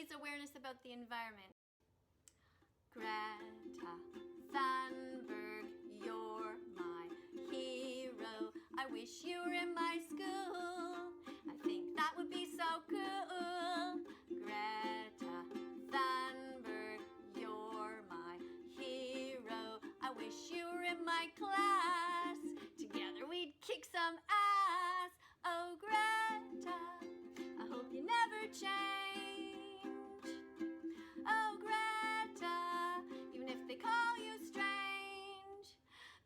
raise awareness about the environment. Greta Thunberg, you're my hero. I wish you were in my school. I think that would be so cool. Greta Thunberg, you're my hero. I wish you were in my class. Together we'd kick some ass. Oh, Greta, I hope you never change. Oh, Greta, even if they call you strange,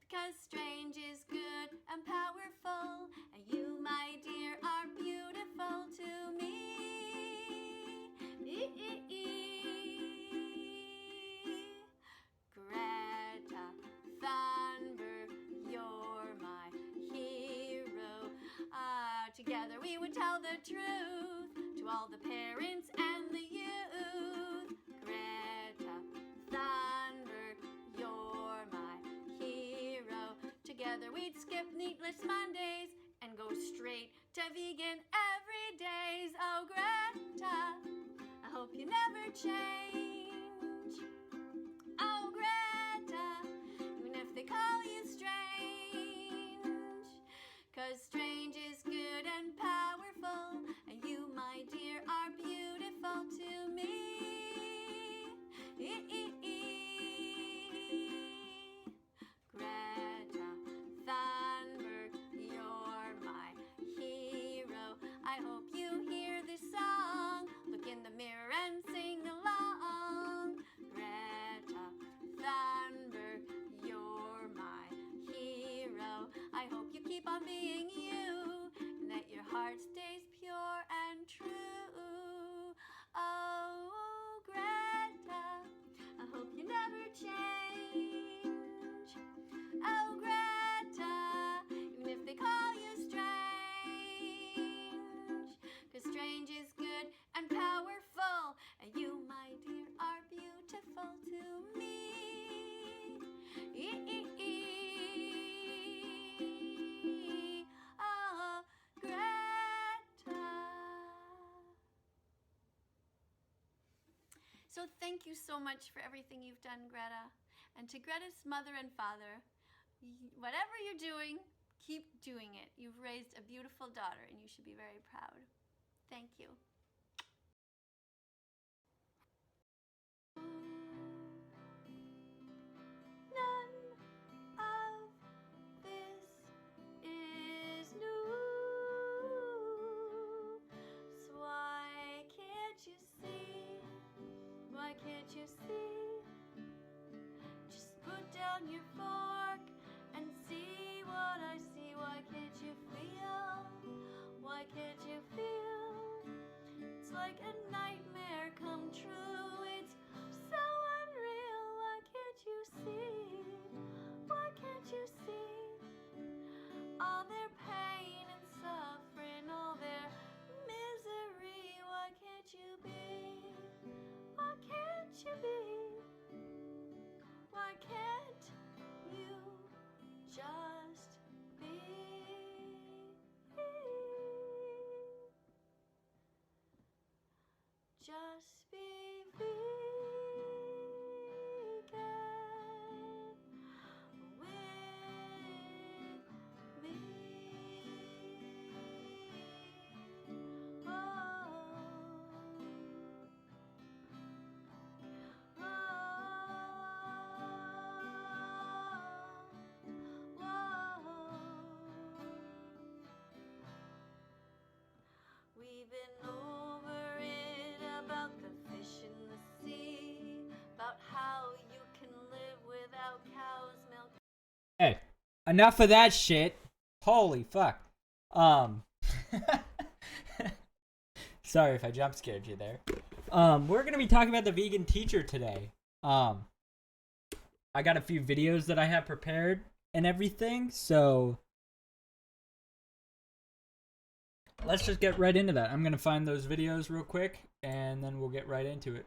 because strange is good and powerful, and you, my dear, are beautiful to me. Greta Thunberg, you're my hero. Together we would tell the truth to all the parents and the youth. Greta Thunberg, you're my hero. Together we'd skip Meatless Mondays and go straight to vegan every days. Oh, Greta, I hope you never change. Oh, Greta, even if they call you strange, 'cause strange is good and powerful, and you, my dear, are beautiful to me. Greta Thunberg, you're my hero. I hope you hear this song. Look in the mirror and sing along. Greta Thunberg, you're my hero. I hope you keep on being you, and that your heart stays pure and true. Oh, Greta, I hope you never change. Oh, Greta, even if they call you strange, 'cause strange is good and powerful, and you, my dear, are beautiful to me. Oh, Greta. So thank you so much for everything you've done, Greta. And to Greta's mother and father, whatever you're doing, keep doing it. You've raised a beautiful daughter, and you should be very proud. Thank you. None of this is new. So why can't you see? Why can't you see? Just put down your fork and see what I see. Why can't you feel? Why can't you feel? It's like a nightmare come true. It's so unreal. Why can't you see? Why can't you see? All their pain and suffering, all their misery. Why can't you be? Why can't you be? Why can't you just be? Just be vegan with me. Oh, we've been over it about the fish in the sea, about how you can live without cow's milk. Hey, enough of that shit. Holy fuck. Sorry if I jump scared you there. We're gonna be talking about the vegan teacher today. I got a few videos that I have prepared and everything, so let's just get right into that. I'm gonna find those videos real quick, and then we'll get right into it.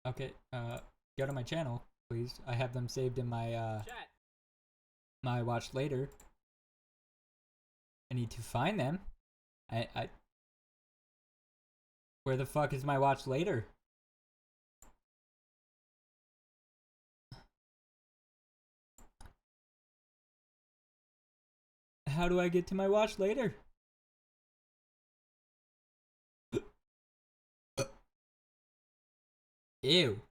Okay, go to my channel, please. I have them saved in my my watch later. I need to find them. I Where the fuck is my watch later? How do I get to my watch later? Ew.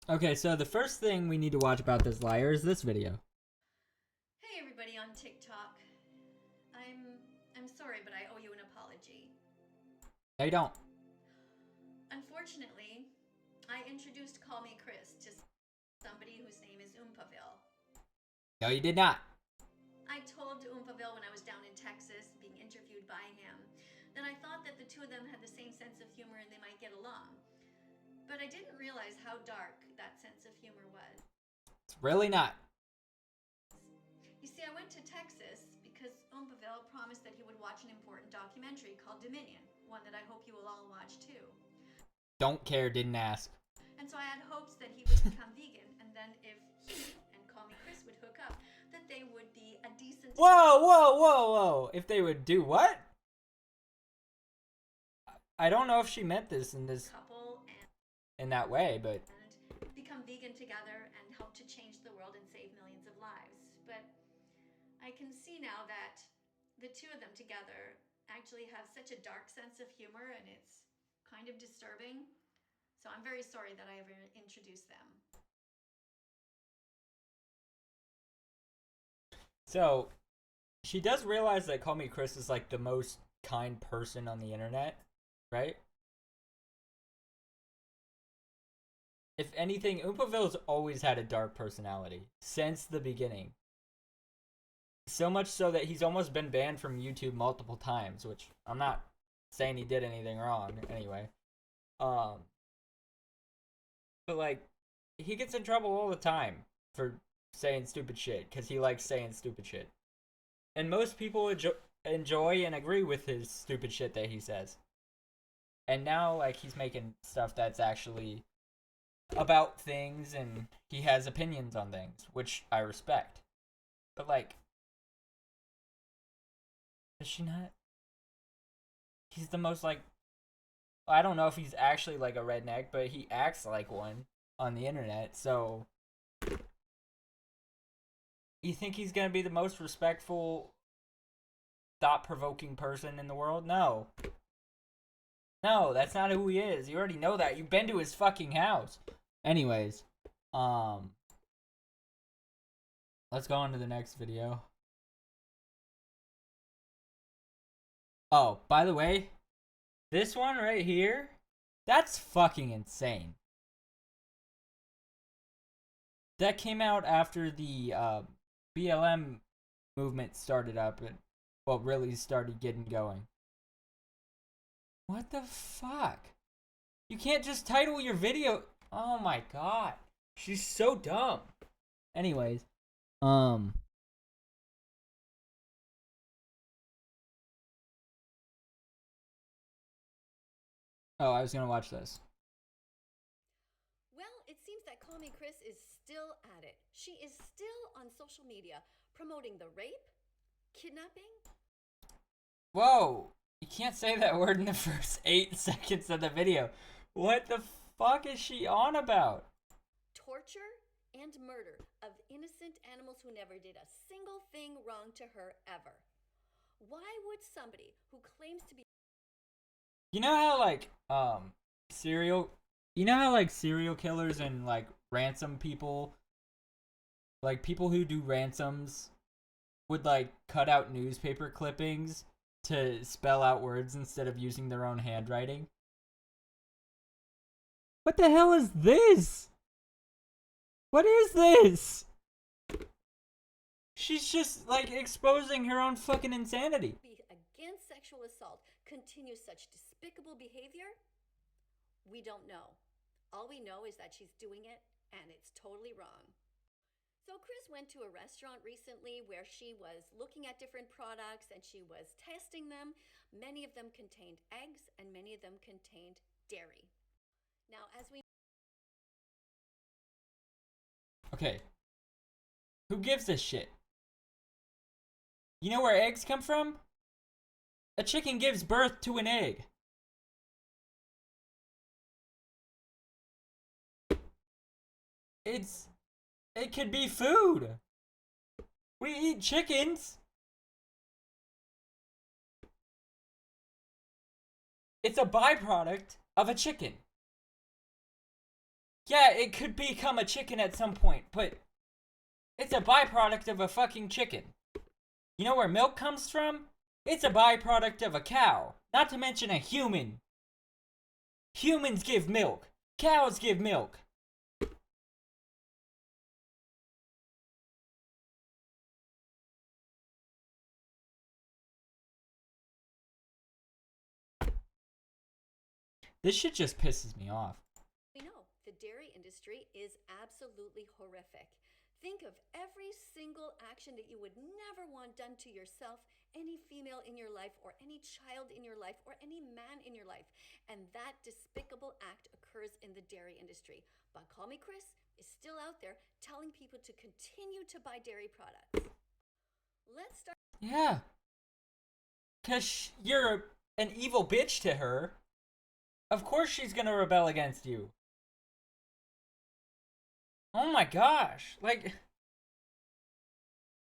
Okay, so the first thing we need to watch about this liar is this video. Hey everybody on TikTok. I'm sorry, but I owe you an apology. No, you don't. Unfortunately, I introduced Call Me Chris to somebody whose name is Oompaville. No, you did not. I told Oompaville when I was down in Texas being interviewed by him that I thought that the two of them had the same sense of humor and they might get along. But I didn't realize how dark that sense of humor was. It's really not. You see, I went to Texas because Oompaville promised that he would watch an important documentary called Dominion, one that I hope you will all watch too. Don't care, didn't ask. And so I had hopes that he would become vegan, and then if he and Call Me Chris would hook up, that they would be a decent... Whoa, whoa, whoa, whoa. If they would do what? I don't know if she meant this in couple in that way, but... and become vegan together and help to change the world and save millions of lives. But I can see now that the two of them together actually have such a dark sense of humor, and it's kind of disturbing. So I'm very sorry that I ever introduced them. So, she does realize that Call Me Chris is like the most kind person on the internet, right? If anything, Oompaville's always had a dark personality since the beginning. So much so that he's almost been banned from YouTube multiple times, which I'm not saying he did anything wrong anyway. But like, he gets in trouble all the time for saying stupid shit because he likes saying stupid shit. And most people enjoy and agree with his stupid shit that he says. And now, like, he's making stuff that's actually about things and he has opinions on things, which I respect. But, like, is she not? He's the most, like, I don't know if he's actually, like, a redneck, but he acts like one on the internet, so you think he's gonna be the most respectful, thought-provoking person in the world? No. No, that's not who he is. You already know that. You've been to his fucking house. Anyways, let's go on to the next video. Oh, by the way, this one right here, that's fucking insane. That came out after the BLM movement started up and, well, really started getting going. What the fuck? You can't just title your video. Oh my god. She's so dumb. Anyways, oh, I was gonna watch this. Well, it seems that Call Me Chris is still at it. She is still on social media promoting the rape, kidnapping. Whoa. You can't say that word in the first 8 seconds of the video. What the fuck is she on about? Torture and murder of innocent animals who never did a single thing wrong to her ever. Why would somebody who claims to be... You know how like serial killers and like ransom people, like people who do ransoms would like cut out newspaper clippings to spell out words instead of using their own handwriting? What the hell is this? What is this? She's just like exposing her own fucking insanity. Against sexual assault continue such despicable behavior? We don't know. All we know is that she's doing it and it's totally wrong. So Chris went to a restaurant recently where she was looking at different products and she was testing them. Many of them contained eggs and many of them contained dairy. Now, as we... Okay. Who gives a shit? You know where eggs come from? A chicken gives birth to an egg. It could be food. We eat chickens. It's a byproduct of a chicken. Yeah, it could become a chicken at some point, but it's a byproduct of a fucking chicken. You know where milk comes from? It's a byproduct of a cow. Not to mention a human. Humans give milk. Cows give milk. This shit just pisses me off. We know the dairy industry is absolutely horrific. Think of every single action that you would never want done to yourself, any female in your life, or any child in your life, or any man in your life. And that despicable act occurs in the dairy industry. But Call Me Chris is still out there telling people to continue to buy dairy products. Let's start. Yeah. Because you're an evil bitch to her. Of course she's gonna rebel against you. Oh my gosh. Like,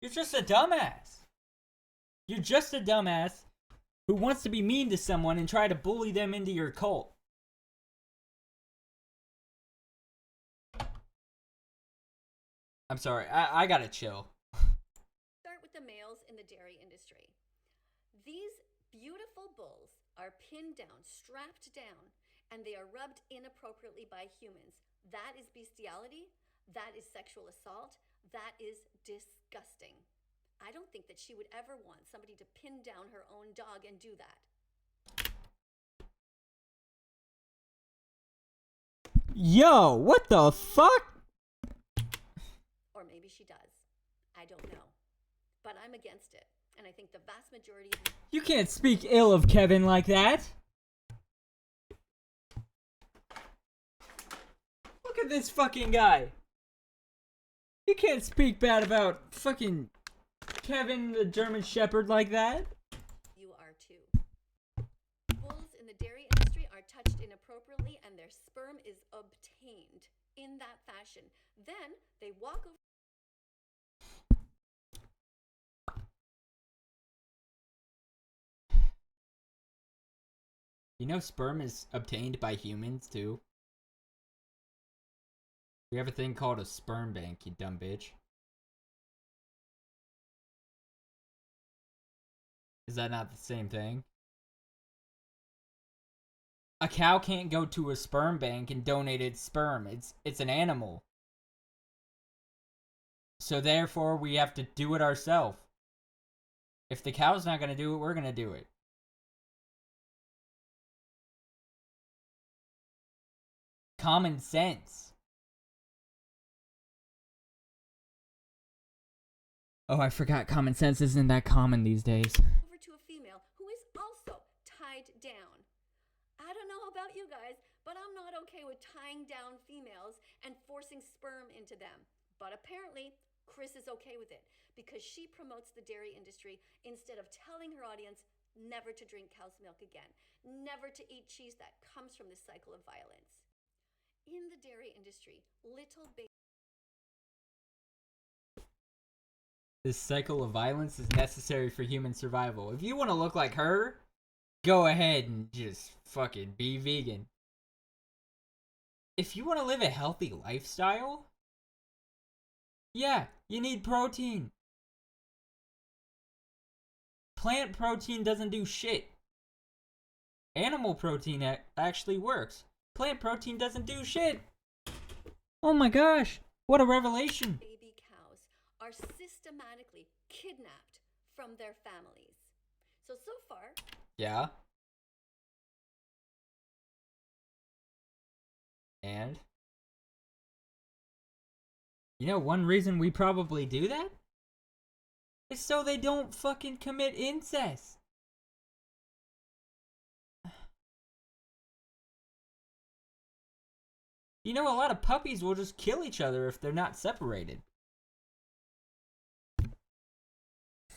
you're just a dumbass. You're just a dumbass who wants to be mean to someone and try to bully them into your cult. I'm sorry, I gotta chill. Start with the males in the dairy industry. These beautiful bulls are pinned down, strapped down, and they are rubbed inappropriately by humans. That is bestiality. That is sexual assault. That is disgusting. I don't think that she would ever want somebody to pin down her own dog and do that. Yo, what the fuck? Or maybe she does. I don't know. But I'm against it. And I think the vast majority of... You can't speak ill of Kevin like that. Look at this fucking guy. You can't speak bad about fucking Kevin the German Shepherd like that. You are too. Bulls in the dairy industry are touched inappropriately and their sperm is obtained in that fashion. Then they walk over... You know sperm is obtained by humans too? We have a thing called a sperm bank, you dumb bitch. Is that not the same thing? A cow can't go to a sperm bank and donate its sperm. It's an animal. So therefore we have to do it ourselves. If the cow's not gonna do it, we're gonna do it. Common sense. Oh, I forgot common sense isn't that common these days. over to a female who is also tied down. I don't know about you guys, but I'm not okay with tying down females and forcing sperm into them. But apparently, Chris is okay with it because she promotes the dairy industry instead of telling her audience never to drink cow's milk again, never to eat cheese that comes from this cycle of violence. In the dairy industry, little babies... This cycle of violence is necessary for human survival. If you want to look like her, go ahead and just fucking be vegan. If you want to live a healthy lifestyle, yeah, you need protein. Plant protein doesn't do shit. Animal protein actually works. Plant protein doesn't do shit. Oh my gosh, what a revelation. Baby cows are systematically kidnapped from their families. So far... Yeah. And? You know one reason we probably do that? Is so they don't fucking commit incest. You know, a lot of puppies will just kill each other if they're not separated.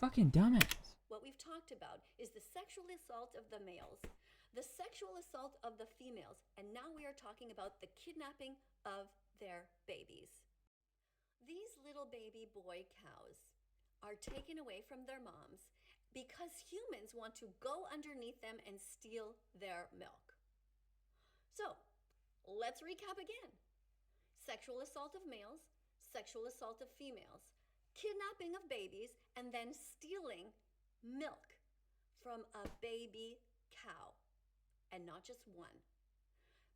fucking dumbass. What we've talked about is the sexual assault of the males, the sexual assault of the females, and now we are talking about the kidnapping of their babies. These little baby boy cows are taken away from their moms because humans want to go underneath them and steal their milk. So, let's recap again. Sexual assault of males, sexual assault of females, kidnapping of babies, and then stealing milk from a baby cow. And not just one.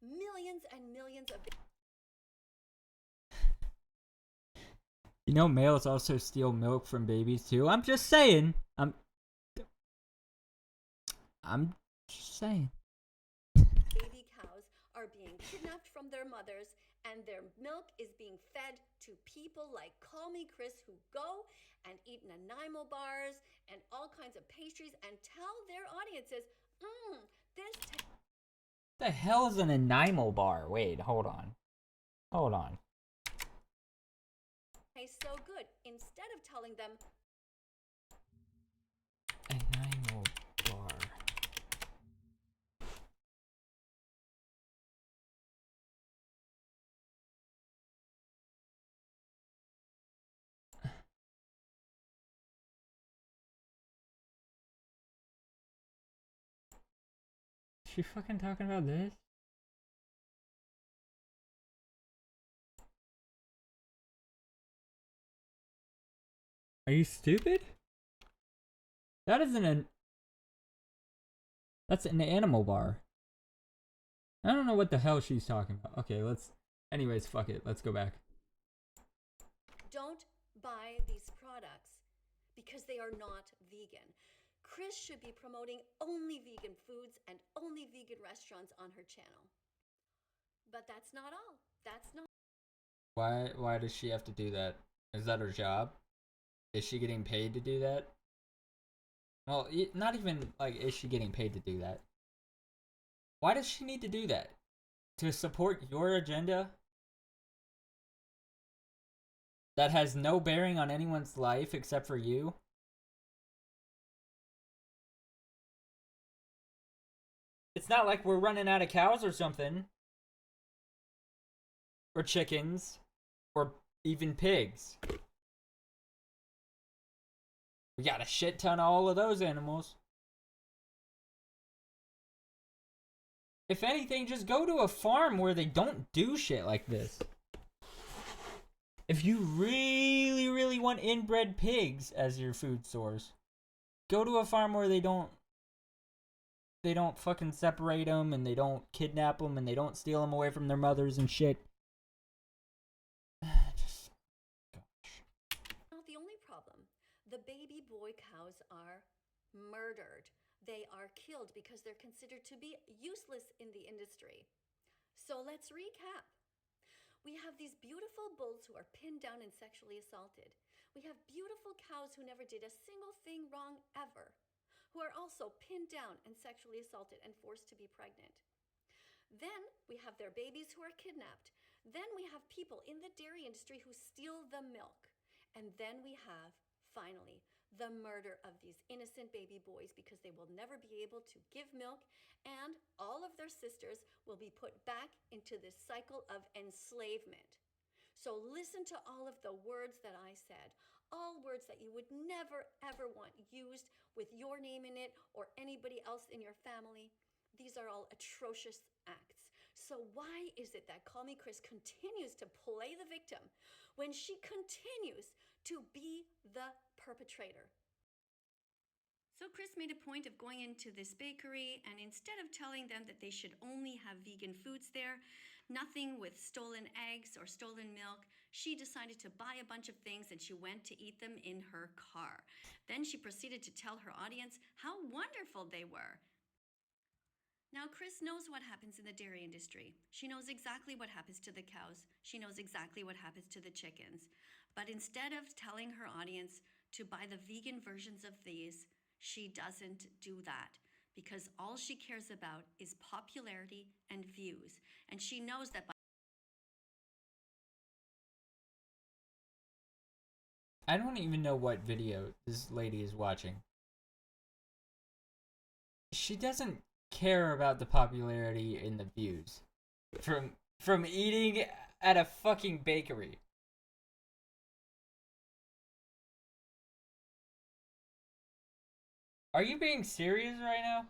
Millions and millions of You know, males also steal milk from babies too. I'm just saying. I'm just saying. baby cows are being kidnapped from their mothers, and their milk is being fed to people like Call Me Chris who go and eat Nanaimo bars and all kinds of pastries and tell their audiences, this The hell is an Nanaimo bar? Wait, hold on. tastes so good. Instead of telling them, Nanaimo bar. Is she fucking talking about this? Are you stupid? That's an animal bar. I don't know what the hell she's talking about. Okay, anyways, fuck it. Let's go back. don't buy these products because they are not vegan. Chris should be promoting only vegan foods and only vegan restaurants on her channel. But that's not all. That's not. Why does she have to do that? Is that her job? Is she getting paid to do that? Well, not even like is she getting paid to do that? Why does she need to do that? To support your agenda? That has no bearing on anyone's life except for you? It's not like we're running out of cows or something. Or chickens. Or even pigs. We got a shit ton of all of those animals. If anything, just go to a farm where they don't do shit like this. If you really, really want inbred pigs as your food source, go to a farm where they don't fucking separate them and they don't kidnap them and they don't steal them away from their mothers and shit. Not the only problem. The baby boy cows are murdered. They are killed because they're considered to be useless in the industry. So let's recap. We have these beautiful bulls who are pinned down and sexually assaulted. We have beautiful cows who never did a single thing wrong ever, who are also pinned down and sexually assaulted and forced to be pregnant. Then we have their babies who are kidnapped. Then we have people in the dairy industry who steal the milk. And then we have, finally, the murder of these innocent baby boys because they will never be able to give milk, and all of their sisters will be put back into this cycle of enslavement. So listen to all of the words that I said, all words that you would never ever want used with your name in it or anybody else in your family. These are all atrocious acts. So why is it that Call Me Chris continues to play the victim when she continues to be the perpetrator? So Chris made a point of going into this bakery, and instead of telling them that they should only have vegan foods there, nothing with stolen eggs or stolen milk, she decided to buy a bunch of things and she went to eat them in her car. Then she proceeded to tell her audience how wonderful they were. Now, Chris knows what happens in the dairy industry. She knows exactly what happens to the cows. She knows exactly what happens to the chickens. But instead of telling her audience to buy the vegan versions of these, she doesn't do that because all she cares about is popularity and views. And she knows that by I don't even know what video this lady is watching. She doesn't care about the popularity and the views from eating at a fucking bakery. Are you being serious right now?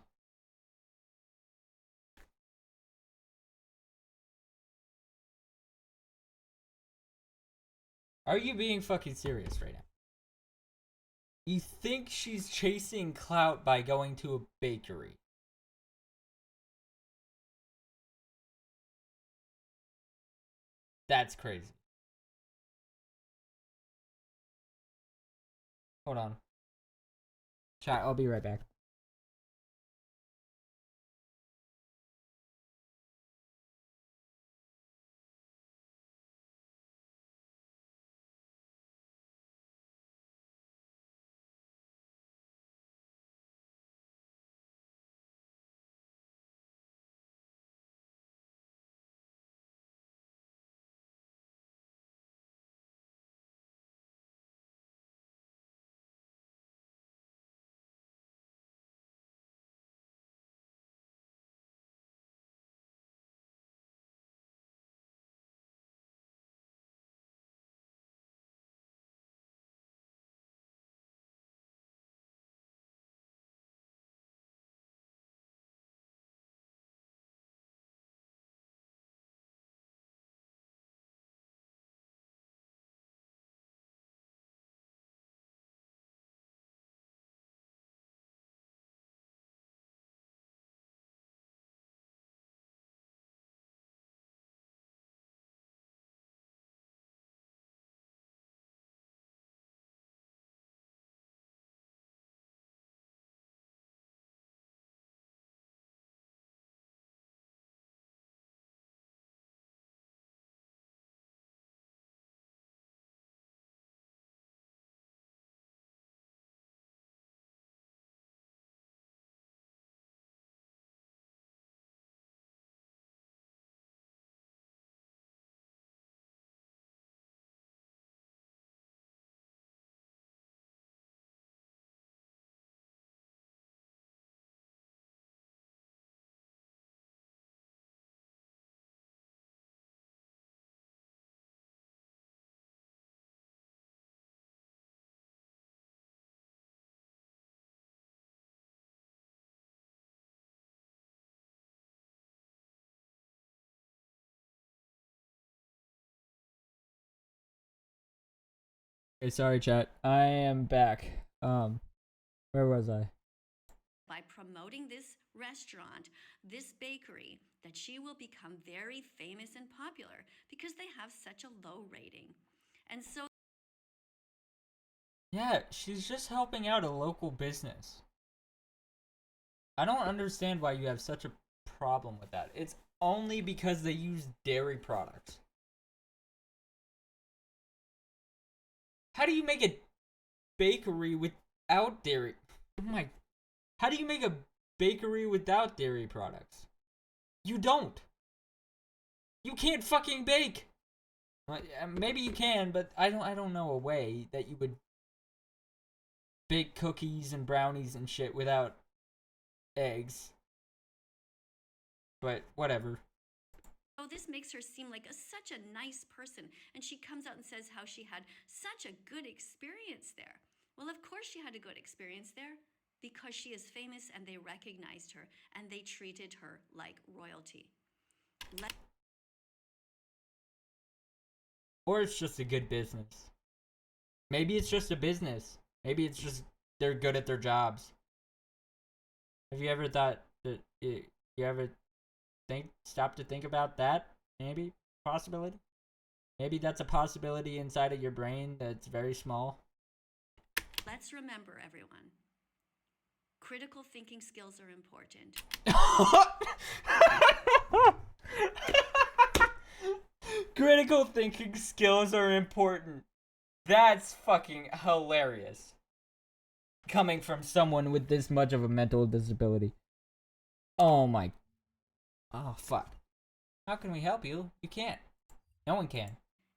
Are you being fucking serious right now? You think she's chasing clout by going to a bakery? That's crazy. Hold on. Chat, I'll be right back. Hey, sorry, chat. I am back. Where was I? By promoting this restaurant, this bakery, that she will become very famous and popular because they have such a low rating. And so Yeah, she's just helping out a local business. I don't understand why you have such a problem with that. It's only because they use dairy products. How do you make a bakery without dairy? Oh my. How do you make a bakery without dairy products? You don't. You can't fucking bake. Maybe you can, but I don't know a way that you would bake cookies and brownies and shit without eggs. But whatever. oh, this makes her seem like such a nice person. And she comes out and says how she had such a good experience there. Well, of course she had a good experience there because she is famous and they recognized her and they treated her like royalty. Or it's just a good business. Maybe it's just a business. Maybe it's just they're good at their jobs. Have you ever thought that you ever stop to think about that? Maybe possibility. Maybe that's a possibility inside of your brain that's very small. Let's remember, everyone, critical thinking skills are important. Critical thinking skills are important. That's fucking hilarious. Coming from someone with this much of a mental disability. Oh my. Oh fuck. How can we help you? You can't. No one can.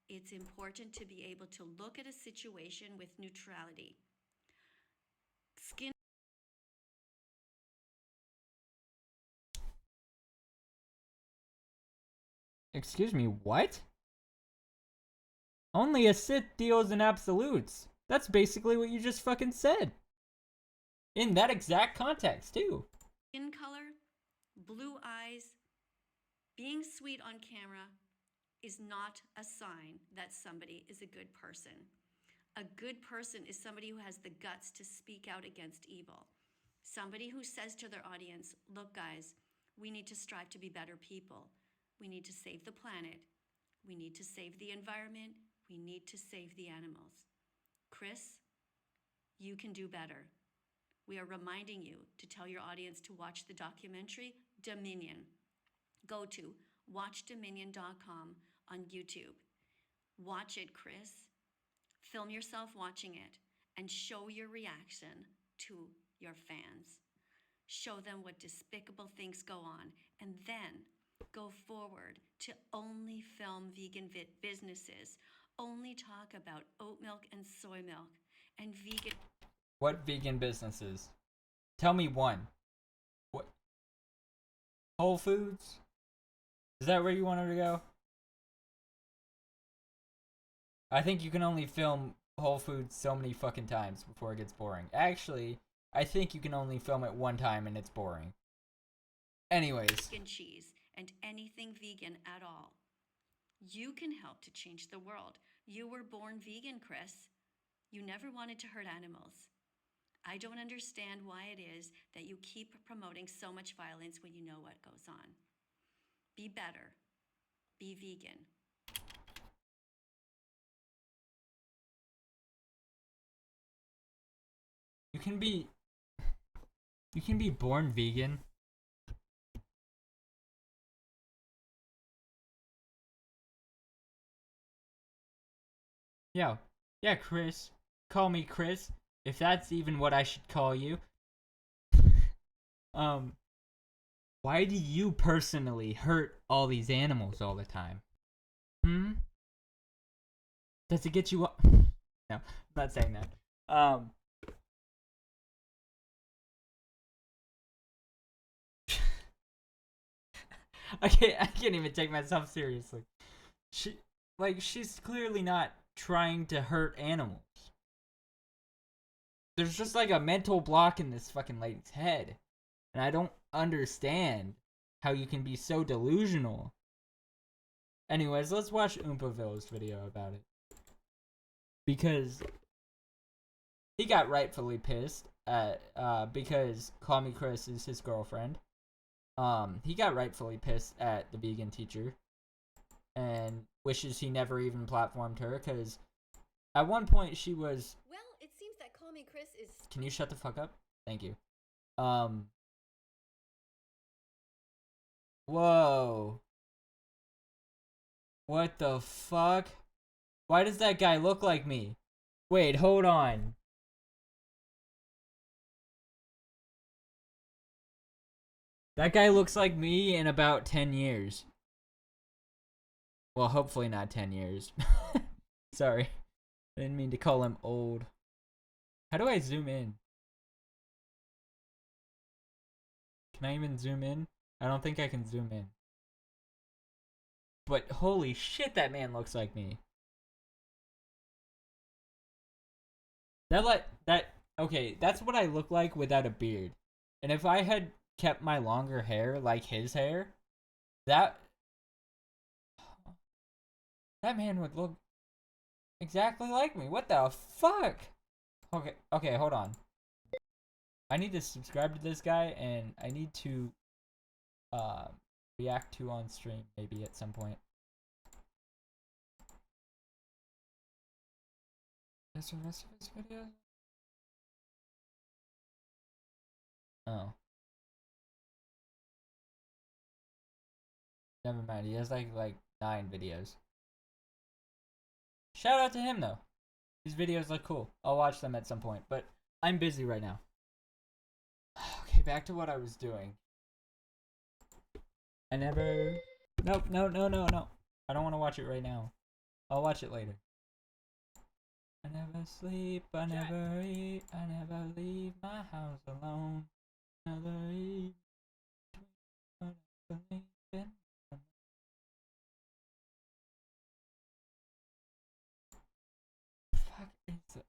It's important to be able to look at a situation with neutrality. Skin Excuse me, what? Only a Sith deals in absolutes. That's basically what you just fucking said. In that exact context, too. skin color, blue eyes, being sweet on camera is not a sign that somebody is a good person. A good person is somebody who has the guts to speak out against evil. Somebody who says to their audience, look guys, we need to strive to be better people. We need to save the planet. We need to save the environment. We need to save the animals. Chris, you can do better. We are reminding you to tell your audience to watch the documentary Dominion. Go to watchdominion.com on YouTube. Watch it, Chris. Film yourself watching it and show your reaction to your fans. Show them what despicable things go on, and then go forward to only film vegan businesses, only talk about oat milk and soy milk and vegan. What vegan businesses? Tell me one. What? Whole Foods? Is that where you wanted to go? I think you can only film Whole Foods so many fucking times before it gets boring. Actually, I think you can only film it one time and it's boring. Anyways. Vegan cheese and anything vegan at all. You can help to change the world. You were born vegan, Chris. You never wanted to hurt animals. I don't understand why it is that you keep promoting so much violence when you know what goes on. Be better. Be vegan. You can be born vegan. Yeah, Chris. Call me Chris, if that's even what I should call you. Why do you personally hurt all these animals all the time? Does it get you up? No, I'm not saying that. I can't even take myself seriously. She's clearly not trying to hurt animals. There's just like a mental block in this fucking lady's head. And I don't understand how you can be so delusional. Anyways, let's watch Oompaville's video about it. Because he got rightfully pissed at, because Call Me Chris is his girlfriend. He got rightfully pissed at the vegan teacher. And wishes he never even platformed her, because at one point she was... Well, it seems that Call Me Chris is... Can you shut the fuck up? Thank you. Whoa. What the fuck? Why does that guy look like me? Wait, hold on. That guy looks like me in about 10 years. Well, hopefully not 10 years. Sorry. I didn't mean to call him old. How do I zoom in? Can I even zoom in? I don't think I can zoom in. But holy shit, that man looks like me. Okay, that's what I look like without a beard. And if I had kept my longer hair like his hair, that man would look exactly like me. What the fuck? Okay, hold on. I need to subscribe to this guy, and I need to react to on stream maybe at some point. Is the rest of his videos? Oh. Never mind, he has like 9 videos. Shout out to him though. These videos look cool. I'll watch them at some point, but I'm busy right now. Okay, back to what I was doing. I never... Nope, no. I don't want to watch it right now. I'll watch it later. I never sleep, I never eat, I never leave my house alone. Never eat, I never leave it. Fuck is it?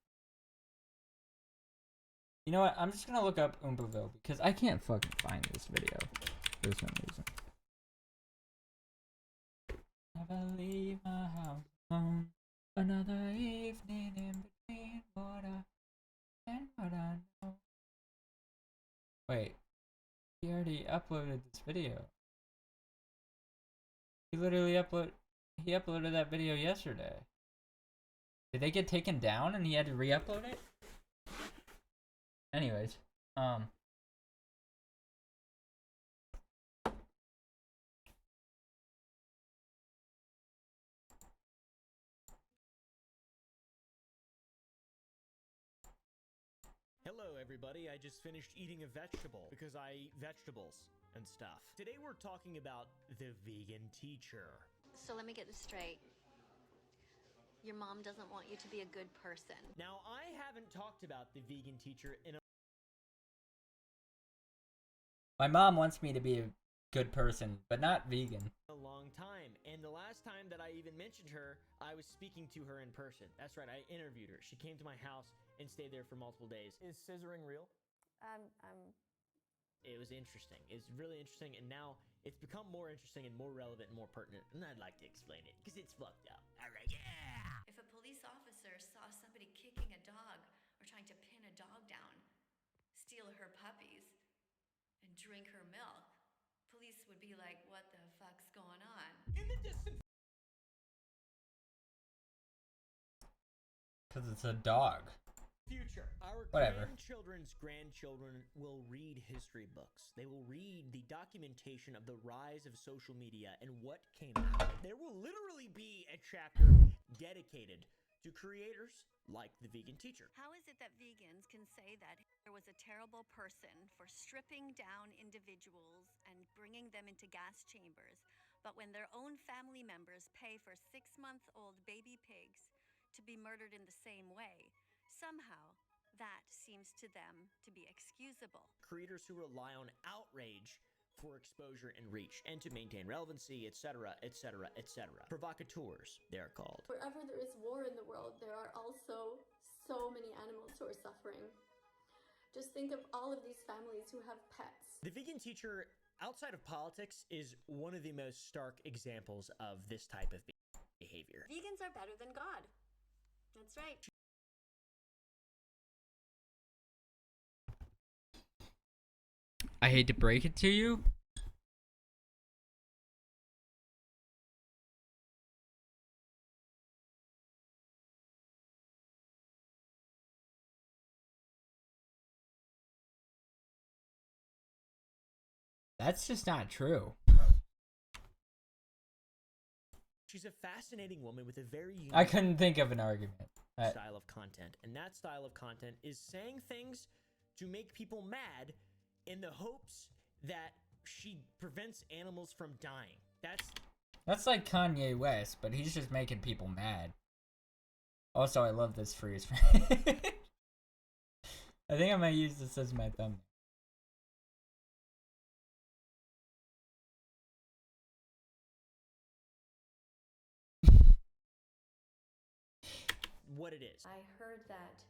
You know what? I'm just gonna look up Oompaville because I can't fucking find this video for some reason. Never leave my house alone. Another evening in between what I and what I know. Wait, he already uploaded this video. He literally uploaded that video yesterday. Did they get taken down and he had to re-upload it? Anyways, Hello everybody, I just finished eating a vegetable because I eat vegetables and stuff. Today we're talking about the vegan teacher. So let me get this straight. Your mom doesn't want you to be a good person. Now I haven't talked about the vegan teacher in a my mom wants me to be a good person, but not vegan. long time, and the last time that I even mentioned her, I was speaking to her in person. That's right, I interviewed her. She came to my house and stayed there for multiple days. Is scissoring real? It was interesting. It's really interesting, and now it's become more interesting and more relevant and more pertinent, and I'd like to explain it, because it's fucked up. Alright, yeah! If a police officer saw somebody kicking a dog or trying to pin a dog down, steal her puppies, and drink her milk, police would be like, what the fuck's going on? In the distant Because it's a dog. future, our Whatever. grandchildren's grandchildren will read history books. They will read the documentation of the rise of social media and what came out. There will literally be a chapter dedicated to creators like the vegan teacher. How is it that vegans can say that Hitler was a terrible person for stripping down individuals and bringing them into gas chambers, but when their own family members pay for 6-month-old baby pigs to be murdered in the same way, somehow that seems to them to be excusable? Creators who rely on outrage for exposure and reach and to maintain relevancy, etc., etc., etc. Provocateurs, they're called. Wherever there is war in the world, there are also so many animals who are suffering. Just think of all of these families who have pets. The vegan teacher, outside of politics, is one of the most stark examples of this type of behavior. Vegans are better than God. That's right. I hate to break it to you. That's just not true. She's a fascinating woman with a very unique I couldn't think of an argument. style of content, and that style of content is saying things to make people mad in the hopes that she prevents animals from dying. That's like Kanye West, but he's just making people mad. Also, I love this freeze frame. I think I might use this as my thumbnail. what it is. I heard that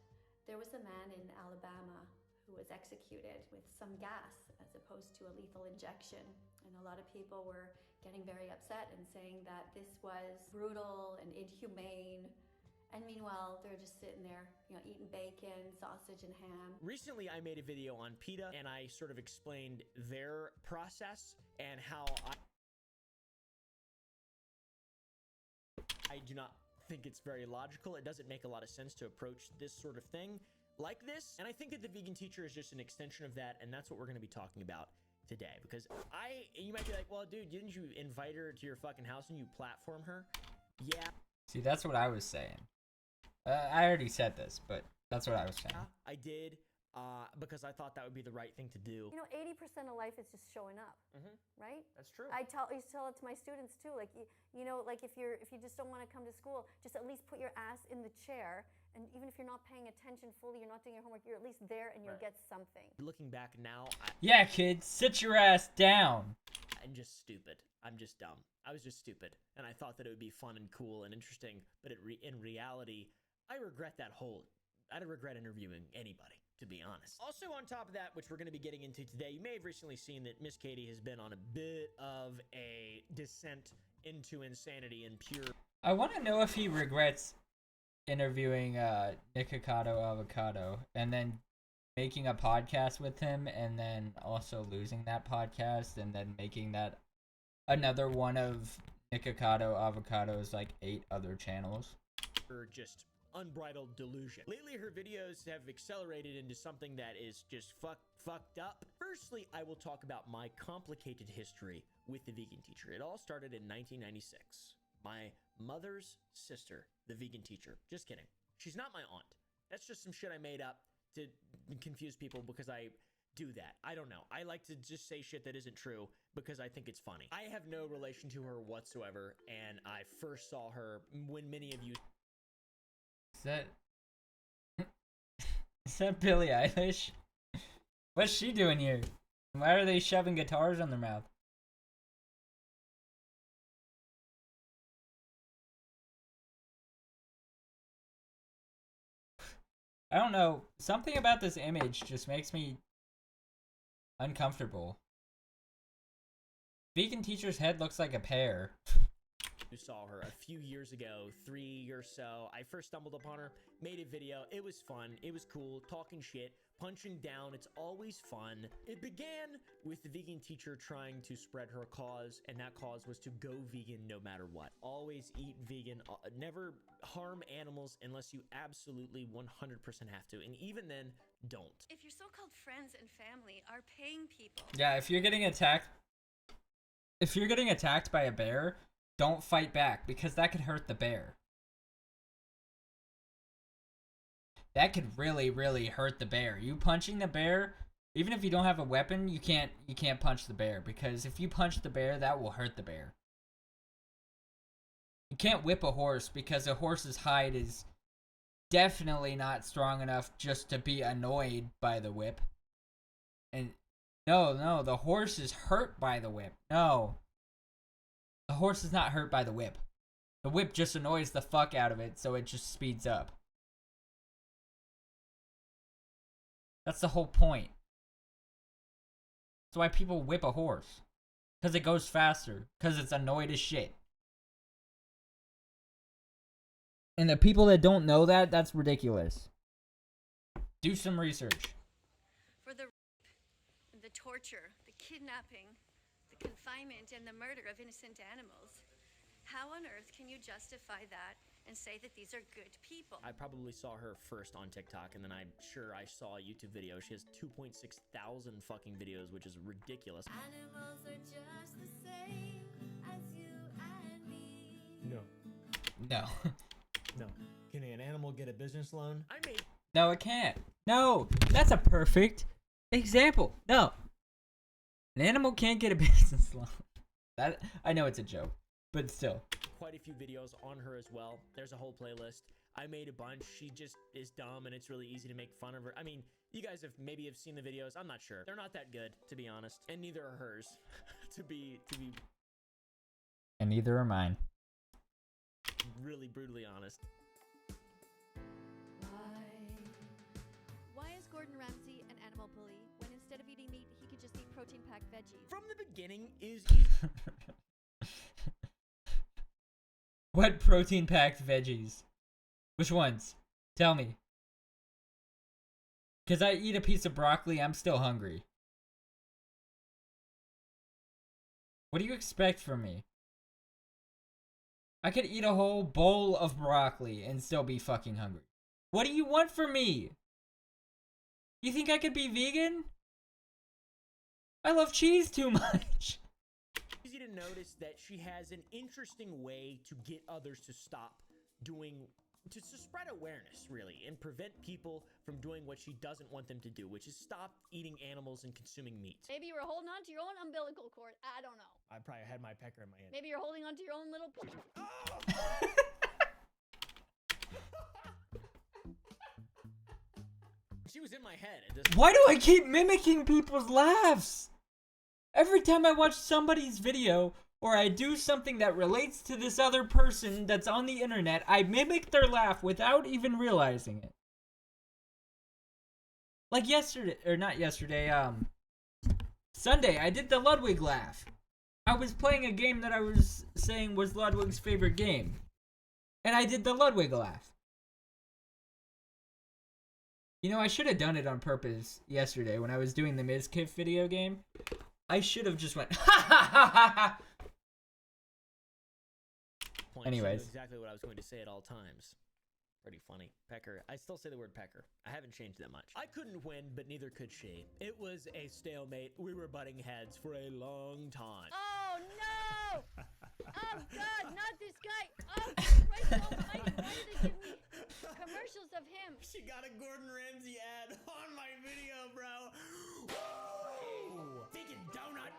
there was a man in Alabama who was executed with some gas as opposed to a lethal injection. And a lot of people were getting very upset and saying that this was brutal and inhumane. And meanwhile, they're just sitting there, eating bacon, sausage, and ham. Recently, I made a video on PETA, and I sort of explained their process and how I do not think it's very logical. It doesn't make a lot of sense to approach this sort of thing like this. And I think that the vegan teacher is just an extension of that, and that's what we're going to be talking about today. Because you might be like, well, dude, didn't you invite her to your fucking house and you platform her? Yeah. See, that's what I was saying. I already said this, but that's what I was saying. I did. because I thought that would be the right thing to do. You know, 80% of life is just showing up, right? That's true. I used to tell it to my students too. Like you know, like if you just don't want to come to school, just at least put your ass in the chair. And even if you're not paying attention fully, you're not doing your homework, you're at least there and you'll get something. Looking back now, Yeah, kids, sit your ass down. I'm just stupid. I'm just dumb. I was just stupid, and I thought that it would be fun and cool and interesting. But in reality, I regret interviewing anybody, to be honest. Also, on top of that, which we're going to be getting into today, you may have recently seen that Miss Katie has been on a bit of a descent into insanity and pure. I want to know if he regrets interviewing Nikocado Avocado and then making a podcast with him and then also losing that podcast and then making that another one of Nikocado Avocado's like 8 other channels. Or just unbridled delusion. Lately, her videos have accelerated into something that is just fucked up. Firstly, I will talk about my complicated history with the vegan teacher. It all started in 1996. My mother's sister, the vegan teacher. Just kidding. She's not my aunt. That's just some shit I made up to confuse people because I do that. I don't know. I like to just say shit that isn't true because I think it's funny. I have no relation to her whatsoever, and I first saw her when many of you... Is that Billie Eilish? What's she doing here? Why are they shoving guitars on their mouth? I don't know. Something about this image just makes me uncomfortable. Vegan teacher's head looks like a pear. You saw her a few years ago, 3 or so. I first stumbled upon her, made a video. It was fun. It was cool. Talking shit, punching down. It's always fun. It began with the vegan teacher trying to spread her cause, and that cause was to go vegan no matter what. Always eat vegan. Never harm animals unless you absolutely 100% have to. And even then, don't. If your so-called friends and family are paying people... Yeah, if you're getting attacked by a bear, don't fight back because that could hurt the bear. That could really, really hurt the bear. You punching the bear, even if you don't have a weapon, you can't punch the bear because if you punch the bear, that will hurt the bear. You can't whip a horse because a horse's hide is definitely not strong enough just to be annoyed by the whip. And no, the horse is hurt by the whip. No. The horse is not hurt by the whip. The whip just annoys the fuck out of it, so it just speeds up. That's the whole point. That's why people whip a horse. Because it goes faster. Because it's annoyed as shit. And the people that don't know that, that's ridiculous. Do some research. For the rape, the torture, the kidnapping, the confinement, and the murder of innocent animals. How on earth can you justify that and say that these are good people? I probably saw her first on TikTok, and then I'm sure I saw a YouTube video. She has 2.6 thousand fucking videos, which is ridiculous. Animals are just the same as you and me. No. No. No. Can an animal get a business loan? No, it can't. No, that's a perfect example. No. An animal can't get a business loan. That I know it's a joke, but still. Quite a few videos on her as well. There's a whole playlist. I made a bunch. She just is dumb, and it's really easy to make fun of her. I mean, you guys have seen the videos. I'm not sure. They're not that good, to be honest, and neither are hers. to be And neither are mine. really brutally honest. Why is Gordon Ramsay an animal bully when instead of eating meat, he could just eat protein-packed veggies? From the beginning is What protein-packed veggies? Which ones? Tell me. Because I eat a piece of broccoli, I'm still hungry. What do you expect from me? I could eat a whole bowl of broccoli and still be fucking hungry. What do you want from me? You think I could be vegan? I love cheese too much. easy to notice that she has an interesting way to get others to stop doing to spread awareness, really, and prevent people from doing what she doesn't want them to do, which is stop eating animals and consuming meat. Maybe you were holding on to your own umbilical cord. I don't know. I probably had my pecker in my hand. Maybe you're holding on to your own little. She was in my head. Why do I keep mimicking people's laughs? Every time I watch somebody's video or I do something that relates to this other person that's on the internet, I mimic their laugh without even realizing it. Like yesterday, or not yesterday, Sunday, I did the Ludwig laugh. I was playing a game that I was saying was Ludwig's favorite game. And I did the Ludwig laugh. You know, I should have done it on purpose yesterday when I was doing the Mizkif video game. I should have just went, ha ha ha ha ha. Anyways. Exactly what I was going to say at all times. Pretty funny. Pecker. I still say the word pecker. I haven't changed that much. I couldn't win, but neither could she. It was a stalemate. We were butting heads for a long time. Oh no! Oh God, not this guy! Oh Christ Almighty! Why did they give me commercials of him? She got a Gordon Ramsay ad on my video, bro. Woo! Vegan donut.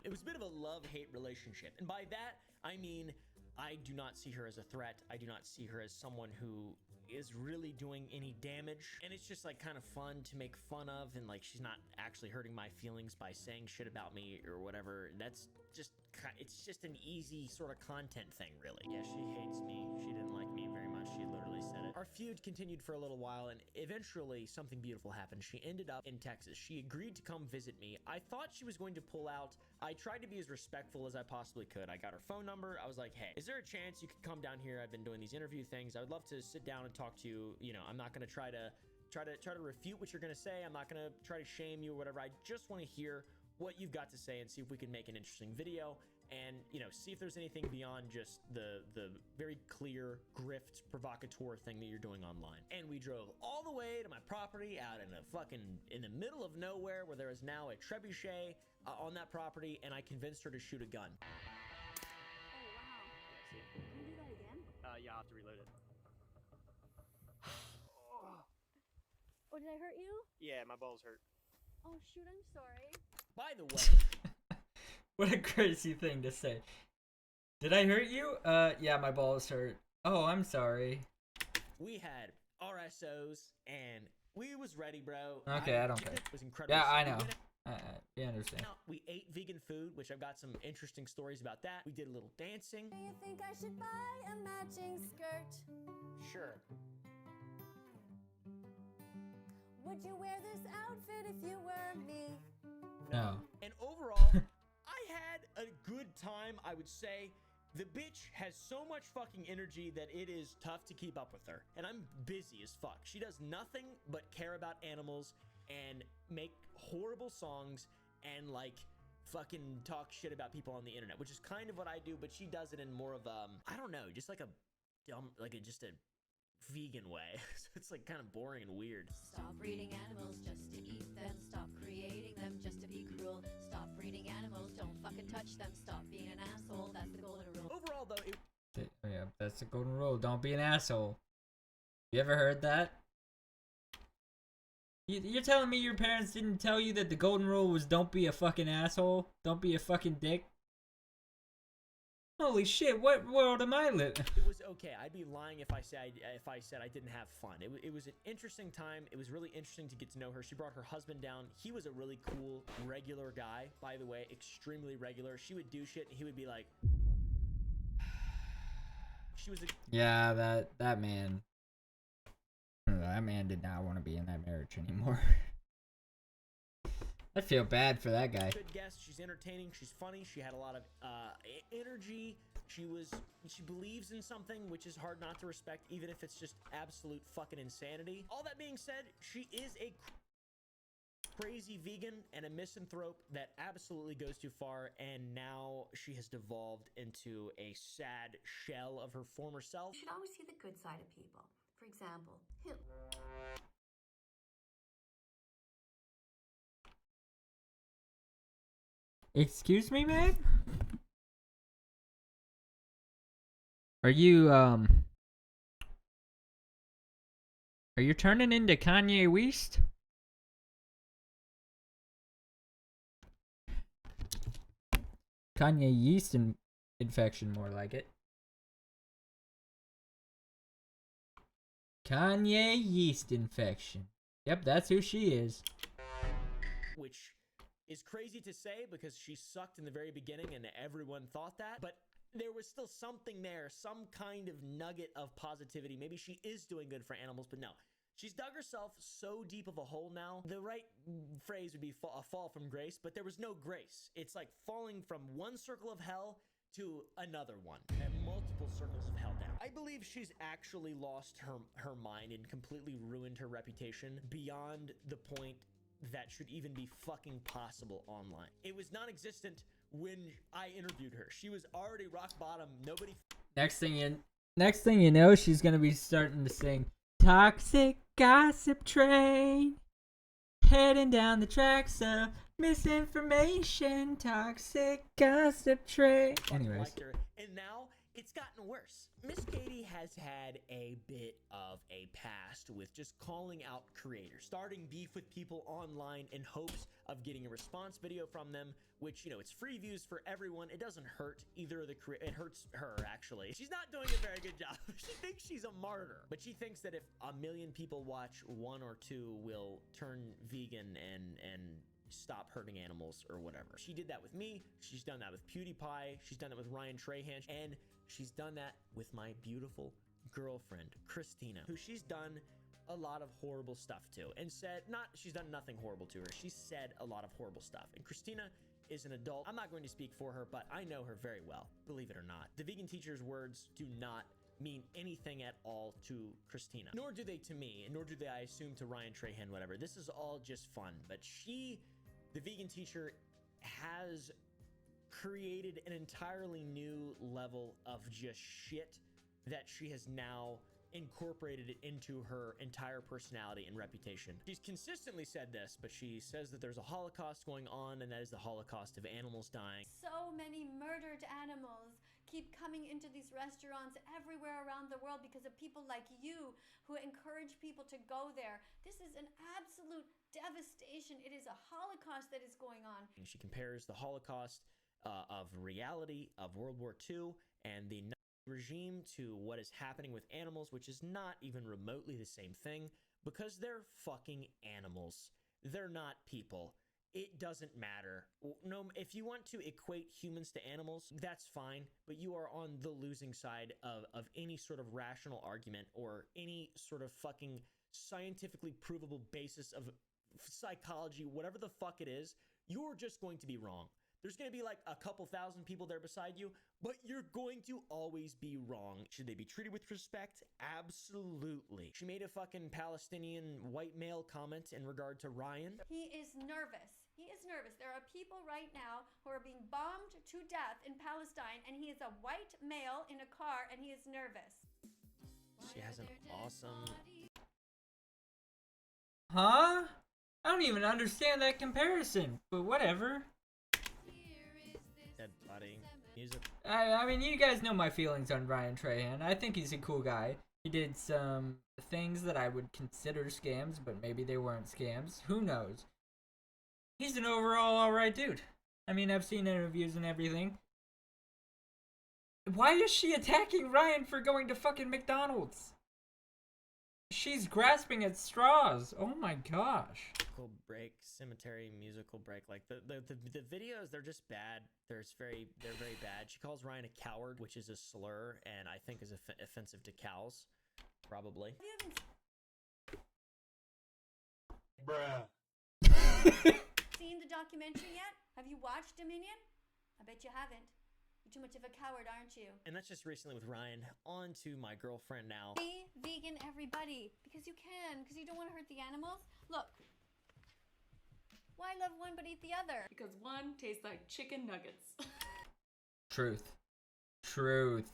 It was a bit of a love-hate relationship, and by that I mean I do not see her as a threat. I do not see her as someone who is really doing any damage, and it's just like kind of fun to make fun of, and like she's not actually hurting my feelings by saying shit about me or whatever. That's just, it's just an easy sort of content thing, really. Yeah, she hates me. She didn't like me very much. She literally said it. Our feud continued for a little while, and eventually something beautiful happened. She ended up in Texas. She agreed to come visit me. I thought she was going to pull out. I tried to be as respectful as I possibly could. I got her phone number. I was like, hey, is there a chance you could come down here? I've been doing these interview things. I would love to sit down and talk to you. You know, I'm not going to try to refute what you're going to say. I'm not going to try to shame you or whatever. I just want to hear what you've got to say and see if we can make an interesting video and, you know, see if there's anything beyond just the very clear grift provocateur thing that you're doing online. And we drove all the way to my property out in the middle of nowhere where there is now a trebuchet on that property, and I convinced her to shoot a gun. Oh wow! Can you do that again? Yeah, I'll have to reload it. Oh, did I hurt you? Yeah, my balls hurt. Oh shoot! I'm sorry. By the way, What a crazy thing to say. Did I hurt you? Yeah, my balls hurt. Oh, I'm sorry. we had RSOs, and we was ready, bro. Okay, I don't care. It was incredible. Yeah, I know. Yeah, I understand. Now, we ate vegan food, which I've got some interesting stories about that. We did a little dancing. Do you think I should buy a matching skirt? Sure. Would you wear this outfit if you were me? No. And overall, I had a good time, I would say. The bitch has so much fucking energy that it is tough to keep up with her. And I'm busy as fuck. She does nothing but care about animals and make horrible songs and like fucking talk shit about people on the internet, which is kind of what I do, but she does it in more of I don't know, just like a dumb, just a vegan way. So it's like kind of boring and weird. Stop breeding animals just to eat them. Stop creating them just to be cruel. Stop breeding animals, don't fucking touch them. Stop being an asshole, that's the golden rule. Overall though, Yeah, that's the golden rule. Don't be an asshole. You ever heard that? You're telling me your parents didn't tell you that the golden rule was don't be a fucking asshole? Don't be a fucking dick? Holy shit, what world am I living? it was okay. I'd be lying if I said I didn't have fun. It was an interesting time. It was really interesting to get to know her. She brought her husband down. He was a really cool, regular guy, by the way, extremely regular. She would do shit and he would be like, she was a Yeah, that man. That man did not want to be in that marriage anymore. I feel bad for that guy. good guest. She's entertaining. She's funny. She had a lot of energy. She believes in something, which is hard not to respect, even if it's just absolute fucking insanity. All that being said, she is a crazy vegan and a misanthrope that absolutely goes too far, and now she has devolved into a sad shell of her former self. You should always see the good side of people. For example, him. Excuse me, ma'am? Are you, Are you turning into Kanye West? Kanye yeast infection, more like it. Kanye yeast infection. Yep, that's who she is. Which is crazy to say because she sucked in the very beginning and everyone thought that, but there was still something there, some kind of nugget of positivity. Maybe she is doing good for animals, but no. She's dug herself so deep of a hole now. The right phrase would be a fall from grace, but there was no grace. It's like falling from one circle of hell to another one, and multiple circles of hell down. I believe she's actually lost her mind and completely ruined her reputation beyond the point that should even be fucking possible online. It was non-existent when I interviewed her. She was already rock bottom. Nobody. Next thing you know, she's gonna be starting to sing "Toxic Gossip Train," heading down the tracks of misinformation. Toxic Gossip Train. Anyways, liked her, and now it's gotten worse. Miss Katie has had a bit of a past with just calling out creators, starting beef with people online in hopes of getting a response video from them, which, you know, it's free views for everyone. It doesn't hurt either of the it hurts her, actually. She's not doing a very good job. She thinks she's a martyr, but she thinks that if 1 million people watch 1 or 2 will turn vegan and stop hurting animals or whatever. She did that with me. She's done that with PewDiePie. She's done that with Ryan Trahan, and she's done that with my beautiful girlfriend, Christina, who she's done a lot of horrible stuff to, and she's done nothing horrible to her. She said a lot of horrible stuff. And Christina is an adult. I'm not going to speak for her, but I know her very well, believe it or not. The vegan teacher's words do not mean anything at all to Christina, nor do they to me, and nor do they, I assume, to Ryan Trahan, whatever. This is all just fun, but the vegan teacher, has created an entirely new level of just shit that she has now incorporated it into her entire personality and reputation. She's consistently said this, but she says that there's a Holocaust going on, and that is the Holocaust of animals dying. So many murdered animals keep coming into these restaurants everywhere around the world because of people like you who encourage people to go there. This is an absolute devastation. It is a Holocaust that is going on. She compares the Holocaust of reality of World War II and the regime to what is happening with animals, which is not even remotely the same thing because they're fucking animals. They're not people. It doesn't matter. No, if you want to equate humans to animals, that's fine, but you are on the losing side of any sort of rational argument or any sort of fucking scientifically provable basis of psychology, whatever the fuck it is. You're just going to be wrong. There's going to be like a couple thousand people there beside you, but you're going to always be wrong. Should they be treated with respect? Absolutely. She made a fucking Palestinian white male comment in regard to Ryan. He is nervous. He is nervous. There are people right now who are being bombed to death in Palestine, and he is a white male in a car, and he is nervous. She has an awesome... huh? I don't even understand that comparison, but whatever. Dead body music. I mean, you guys know my feelings on Ryan Trahan. I think he's a cool guy. He did some things that I would consider scams, but maybe they weren't scams. Who knows? He's an overall alright dude. I mean, I've seen interviews and everything. Why is she attacking Ryan for going to fucking McDonald's? She's grasping at straws. Oh my gosh. Musical break, cemetery musical break. Like the videos, they're just bad. They're very bad. She calls Ryan a coward, which is a slur, and I think is offensive to cows, probably. Bruh. Seen the documentary yet? Have you watched Dominion? I bet you haven't. You're too much of a coward, aren't you? And that's just recently with Ryan. On to my girlfriend now. Be vegan, everybody, because you can, because you don't want to hurt the animals. Look, why love one but eat the other? Because one tastes like chicken nuggets. Truth. Truth.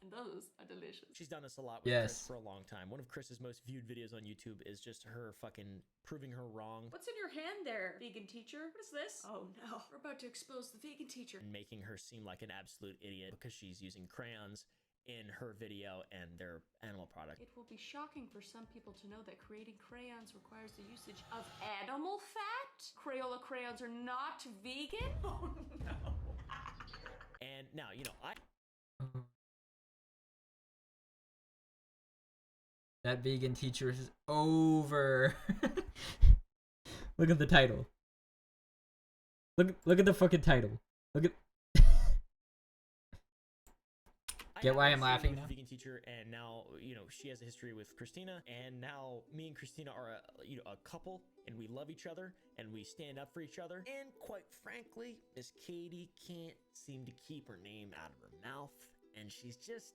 And those are delicious. She's done this a lot with Chris for a long time. One of Chris's most viewed videos on YouTube is just her fucking proving her wrong. What's in your hand there, vegan teacher? What is this? Oh no, we're about to expose the vegan teacher. And making her seem like an absolute idiot because she's using crayons in her video and their animal product. It will be shocking for some people to know that creating crayons requires the usage of animal fat. Crayola crayons are not vegan. Oh no. And now, you know, That vegan teacher is over. Look at the title. Look at the fucking title. Look at. Get why I'm laughing now? Vegan teacher, and now, you know, she has a history with Christina, and now me and Christina are a couple, and we love each other, and we stand up for each other. And quite frankly, Miss Katie can't seem to keep her name out of her mouth, and she's just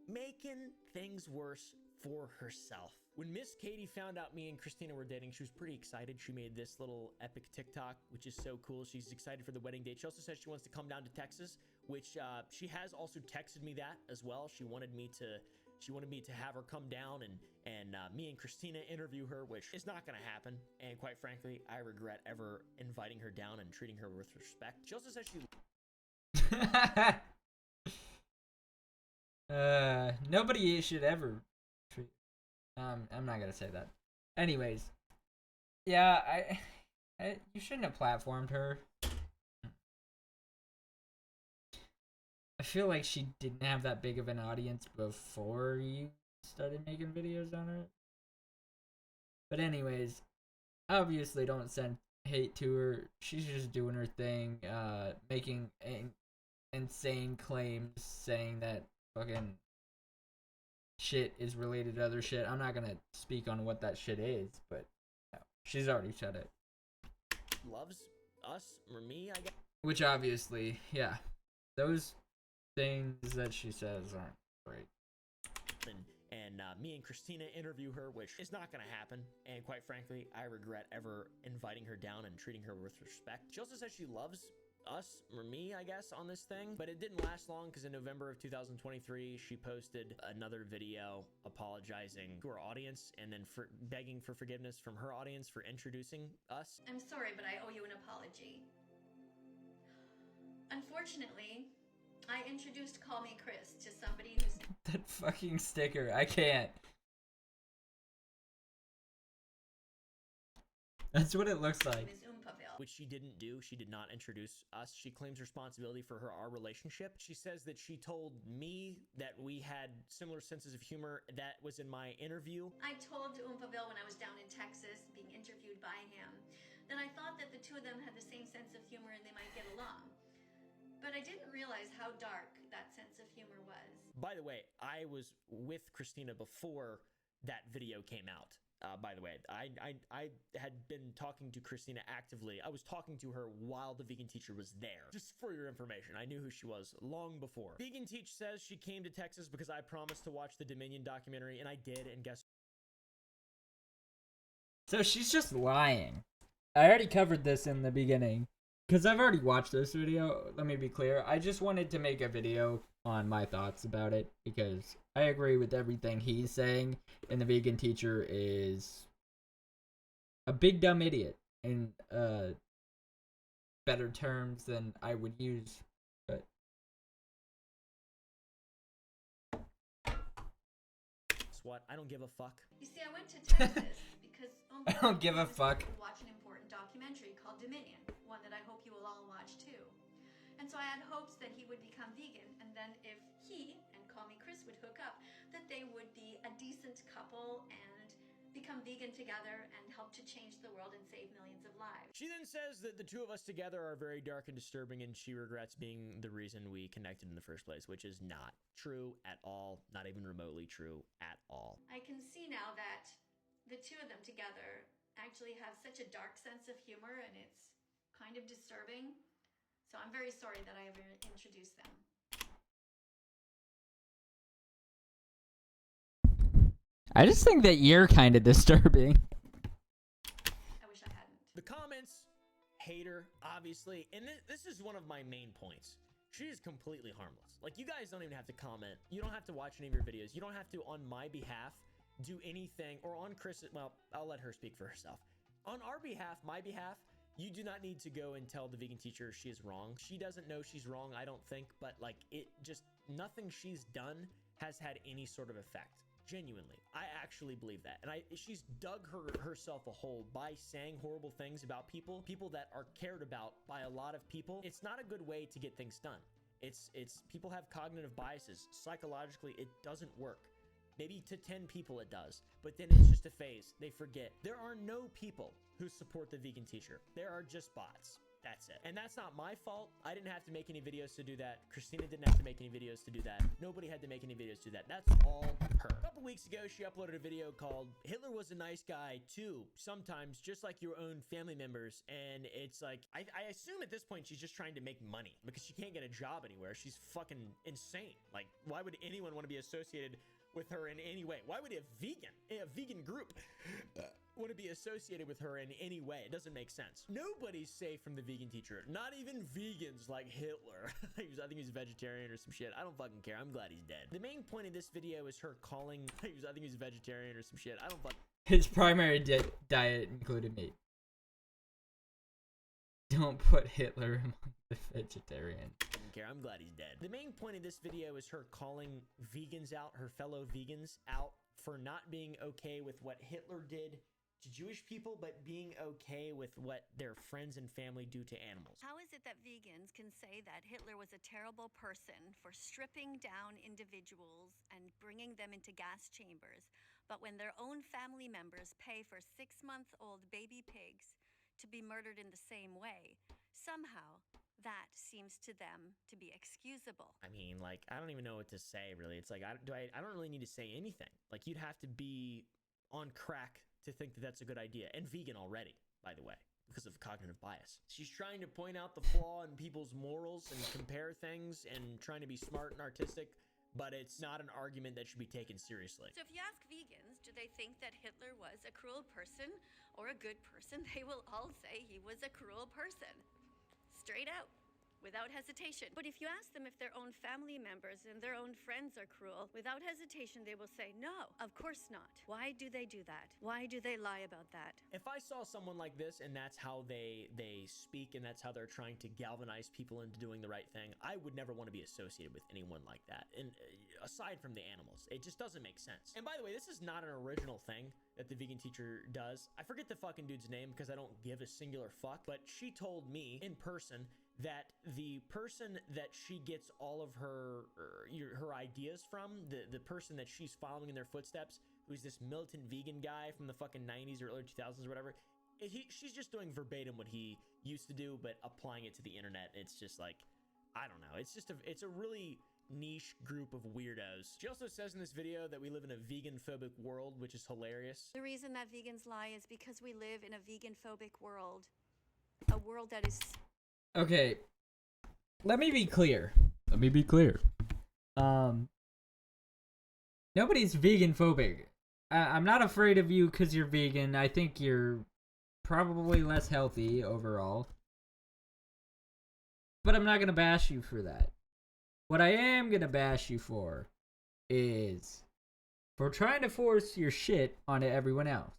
making things worse for herself. When Miss Katie found out me and Christina were dating, she was pretty excited. She made this little epic TikTok, which is so cool. She's excited for the wedding date. She also said she wants to come down to Texas, which she has also texted me that as well. She wanted me to have her come down and me and Christina interview her, which is not gonna happen. And quite frankly, I regret ever inviting her down and treating her with respect. She also said she Nobody should ever treat. I'm not gonna say that. Anyways, yeah, I you shouldn't have platformed her. I feel like she didn't have that big of an audience before you started making videos on her. But anyways, obviously don't send hate to her. She's just doing her thing, making insane claims, saying that fucking shit is related to other shit. I'm not gonna speak on what that shit is, but no, she's already said it. loves us or me, I guess. Which obviously, yeah, those things that she says aren't great. And me and Christina interview her, which is not going to happen. And quite frankly, I regret ever inviting her down and treating her with respect. She also said she loves us or me, I guess, on this thing, but it didn't last long because in November of 2023 she posted another video apologizing to her audience and then for begging for forgiveness from her audience for introducing us. I'm sorry, but I owe you an apology. Unfortunately, I introduced Call Me Chris to somebody who's That fucking sticker, I can't. That's what it looks like. Ms. Oompaville. Which she didn't do. She did not introduce us. She claims responsibility for our relationship. She says that she told me that we had similar senses of humor. That was in my interview. I told Oompaville when I was down in Texas being interviewed by him that I thought that the two of them had the same sense of humor and they might get along. But I didn't realize how dark that sense of humor was. By the way, I was with Christina before that video came out. By the way, I had been talking to Christina actively. I was talking to her while the vegan teacher was there. Just for your information, I knew who she was long before. Vegan Teach says she came to Texas because I promised to watch the Dominion documentary, and I did, and guess So she's just lying. I already covered this in the beginning. Because I've already watched this video, let me be clear. I just wanted to make a video on my thoughts about it. Because I agree with everything he's saying. And the vegan teacher is a big dumb idiot. In better terms than I would use. But what? I don't give a fuck. You see, I went to Texas because I don't give a fuck. To watch an important documentary called Dominion, one that I hope you will all watch too. And so I had hopes that he would become vegan, and then if he and Call Me Chris would hook up, that they would be a decent couple and become vegan together and help to change the world and save millions of lives. She then says that the two of us together are very dark and disturbing, and she regrets being the reason we connected in the first place, which is not true at all, not even remotely true at all. I can see now that the two of them together actually have such a dark sense of humor, and it's kind of disturbing. So I'm very sorry that I ever introduced them. I just think that you're kind of disturbing. I wish I hadn't. The comments, hater, obviously, and this is one of my main points. She is completely harmless. Like, you guys don't even have to comment. You don't have to watch any of your videos. You don't have to, on my behalf, do anything, or on Chris, well, I'll let her speak for herself. On our behalf, my behalf, you do not need to go and tell the vegan teacher she is wrong. She doesn't know she's wrong, I don't think, but like, it just, nothing she's done has had any sort of effect. Genuinely, I actually believe that. And she's dug herself a hole by saying horrible things about people that are cared about by a lot of people. It's not a good way to get things done. It's people have cognitive biases. Psychologically, it doesn't work. Maybe to 10 people it does, but then it's just a phase. They forget. There are no people who support the vegan teacher. There are just bots. That's it. And that's not my fault. I didn't have to make any videos to do that. Christina didn't have to make any videos to do that. Nobody had to make any videos to do that. That's all her. A couple weeks ago, she uploaded a video called Hitler Was a Nice Guy Too, Sometimes Just Like Your Own Family Members. And it's like, I assume at this point she's just trying to make money because she can't get a job anywhere. She's fucking insane. Like, why would anyone want to be associated with her in any way? Why would a vegan group want to be associated with her in any way? It doesn't make sense. Nobody's safe from the vegan teacher. Not even vegans like Hitler. I think he's vegetarian or some shit. I don't fucking care. I'm glad he's dead. The main point of this video is her calling. I think he's vegetarian or some shit. I don't fucking. His primary diet included meat. Don't put Hitler among the vegetarians. Care. I'm glad he's dead. The main point of this video is her calling vegans out, her fellow vegans out, for not being okay with what Hitler did to Jewish people, but being okay with what their friends and family do to animals. How is it that vegans can say that Hitler was a terrible person for stripping down individuals and bringing them into gas chambers, but when their own family members pay for 6-month-old baby pigs to be murdered in the same way, somehow that seems to them to be excusable? I mean, like, I don't even know what to say, really. It's like, I don't really need to say anything. Like, you'd have to be on crack to think that that's a good idea. And vegan already, by the way, because of cognitive bias. She's trying to point out the flaw in people's morals and compare things and trying to be smart and artistic, but it's not an argument that should be taken seriously. So if you ask vegans, do they think that Hitler was a cruel person or a good person? They will all say he was a cruel person. Straight out, without hesitation. But if you ask them if their own family members and their own friends are cruel, without hesitation, they will say, no, of course not. Why do they do that? Why do they lie about that? If I saw someone like this and that's how they speak and that's how they're trying to galvanize people into doing the right thing, I would never want to be associated with anyone like that. And aside from the animals, it just doesn't make sense. And by the way, this is not an original thing that the vegan teacher does. I forget the fucking dude's name because I don't give a singular fuck, but she told me in person that the person that she gets all of her ideas from, the person that she's following in their footsteps, who's this militant vegan guy from the fucking 90s or early 2000s or whatever, she's just doing verbatim what he used to do, but applying it to the internet. It's just like, I don't know. It's a really niche group of weirdos. She also says in this video that we live in a vegan-phobic world, which is hilarious. The reason that vegans lie is because we live in a vegan-phobic world. A world that is... Okay, let me be clear. Nobody's vegan phobic. I'm not afraid of you because you're vegan. I think you're probably less healthy overall. But I'm not going to bash you for that. What I am going to bash you for is for trying to force your shit onto everyone else.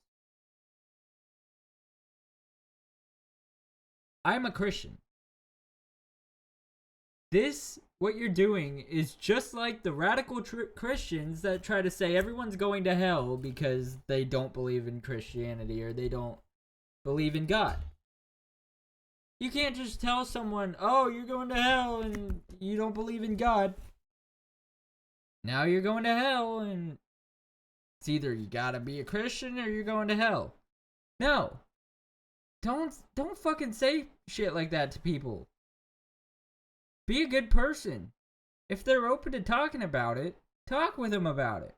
I'm a Christian. What you're doing is just like the radical Christians that try to say everyone's going to hell because they don't believe in Christianity or they don't believe in God. You can't just tell someone, oh, you're going to hell and you don't believe in God. Now you're going to hell and it's either you gotta be a Christian or you're going to hell. No. Don't fucking say shit like that to people. Be a good person. If they're open to talking about it, talk with them about it.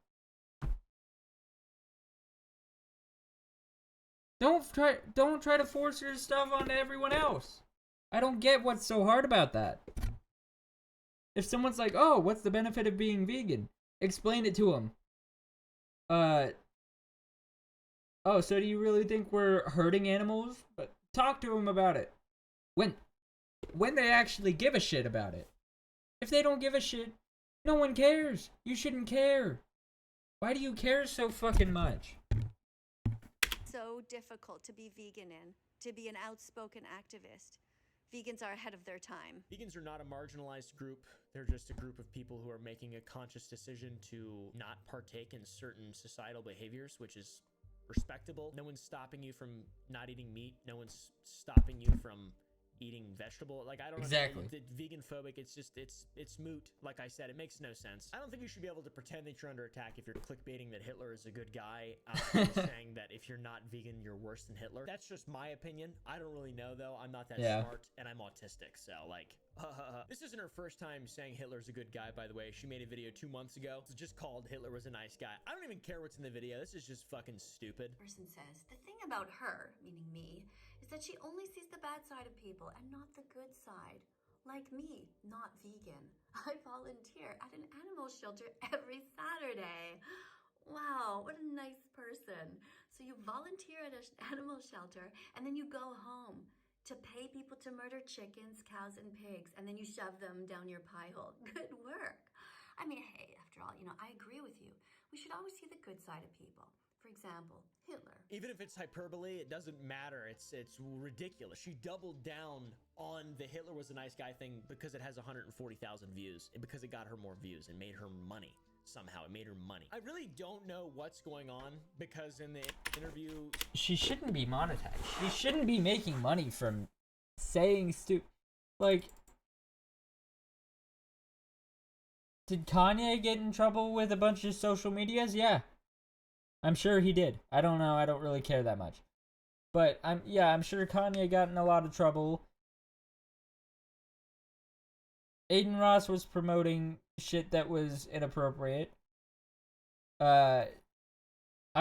Don't try to force your stuff onto everyone else. I don't get what's so hard about that. If someone's like, "Oh, what's the benefit of being vegan?" Explain it to them. Oh, so do you really think we're hurting animals? But talk to them about it. When they actually give a shit about it. If they don't give a shit, no one cares. You shouldn't care. Why do you care so fucking much? So difficult to be vegan in, to be an outspoken activist. vegans are ahead of their time. Vegans are not a marginalized group. They're just a group of people who are making a conscious decision to not partake in certain societal behaviors, which is respectable. No one's stopping you from not eating meat. No one's stopping you from eating vegetable. Like, I don't Exactly. know. Vegan phobic, it's just, it's moot. Like I said, it makes no sense. I don't think you should be able to pretend that you're under attack if you're clickbaiting that Hitler is a good guy, saying that if you're not vegan, you're worse than Hitler. That's just my opinion. I don't really know, though. I'm not that smart, and I'm autistic, so, like, this isn't her first time saying Hitler's a good guy, by the way. She made a video 2 months ago. It's just called Hitler was a nice guy. I don't even care what's in the video. This is just fucking stupid. Person says, the thing about her, meaning me, is that she only sees the bad side of people and not the good side. Like me, not vegan. I volunteer at an animal shelter every Saturday. Wow, what a nice person. So you volunteer at an animal shelter and then you go home to pay people to murder chickens, cows, and pigs, and then you shove them down your pie hole. Good work. I mean, hey, after all, I agree with you. We should always see the good side of people. For example, Hitler. Even if it's hyperbole, it doesn't matter. It's ridiculous. She doubled down on the Hitler was a nice guy thing because it has 140,000 views and because it got her more views and made her money. Somehow it made her money. I really don't know what's going on because in the interview, she shouldn't be monetized. She shouldn't be making money from saying like, did Kanye get in trouble with a bunch of social medias? Yeah, I'm sure he did. I don't know. I don't really care that much. But I'm sure Kanye got in a lot of trouble. Aiden Ross was promoting shit that was inappropriate. I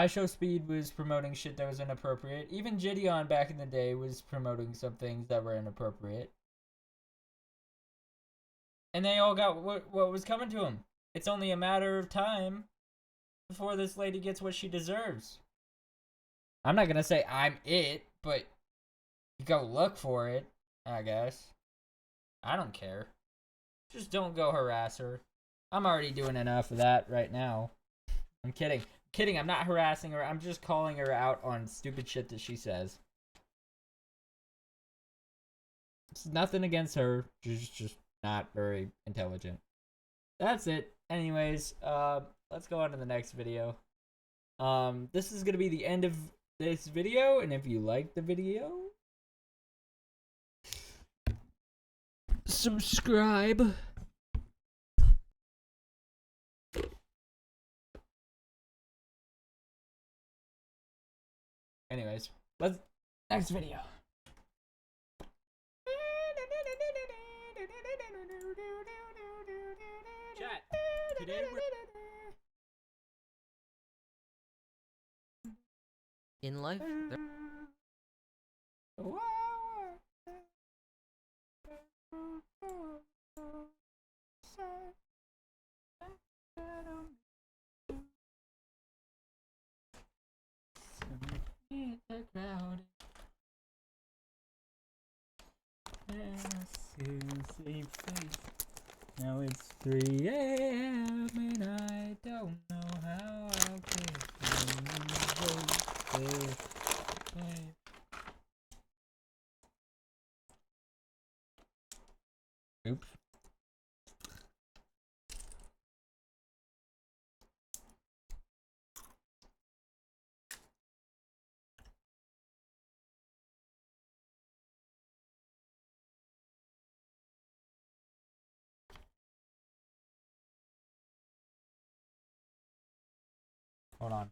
Show Speed was promoting shit that was inappropriate. Even Gideon back in the day was promoting some things that were inappropriate. And they all got what was coming to them. It's only a matter of time before this lady gets what she deserves. I'm not gonna say I'm it, but you go look for it, I guess. I don't care. Just don't go harass her. I'm already doing enough of that right now. I'm kidding. I'm not harassing her. I'm just calling her out on stupid shit that she says. It's nothing against her. She's just not very intelligent. That's it. Anyways, let's go on to the next video. This is gonna be the end of this video, and if you like the video, subscribe. Anyways, next video. Chat. Today In life, the crowd. Safe face. Now it's 3 a.m. and I don't know how I'll get Oops. Hold on.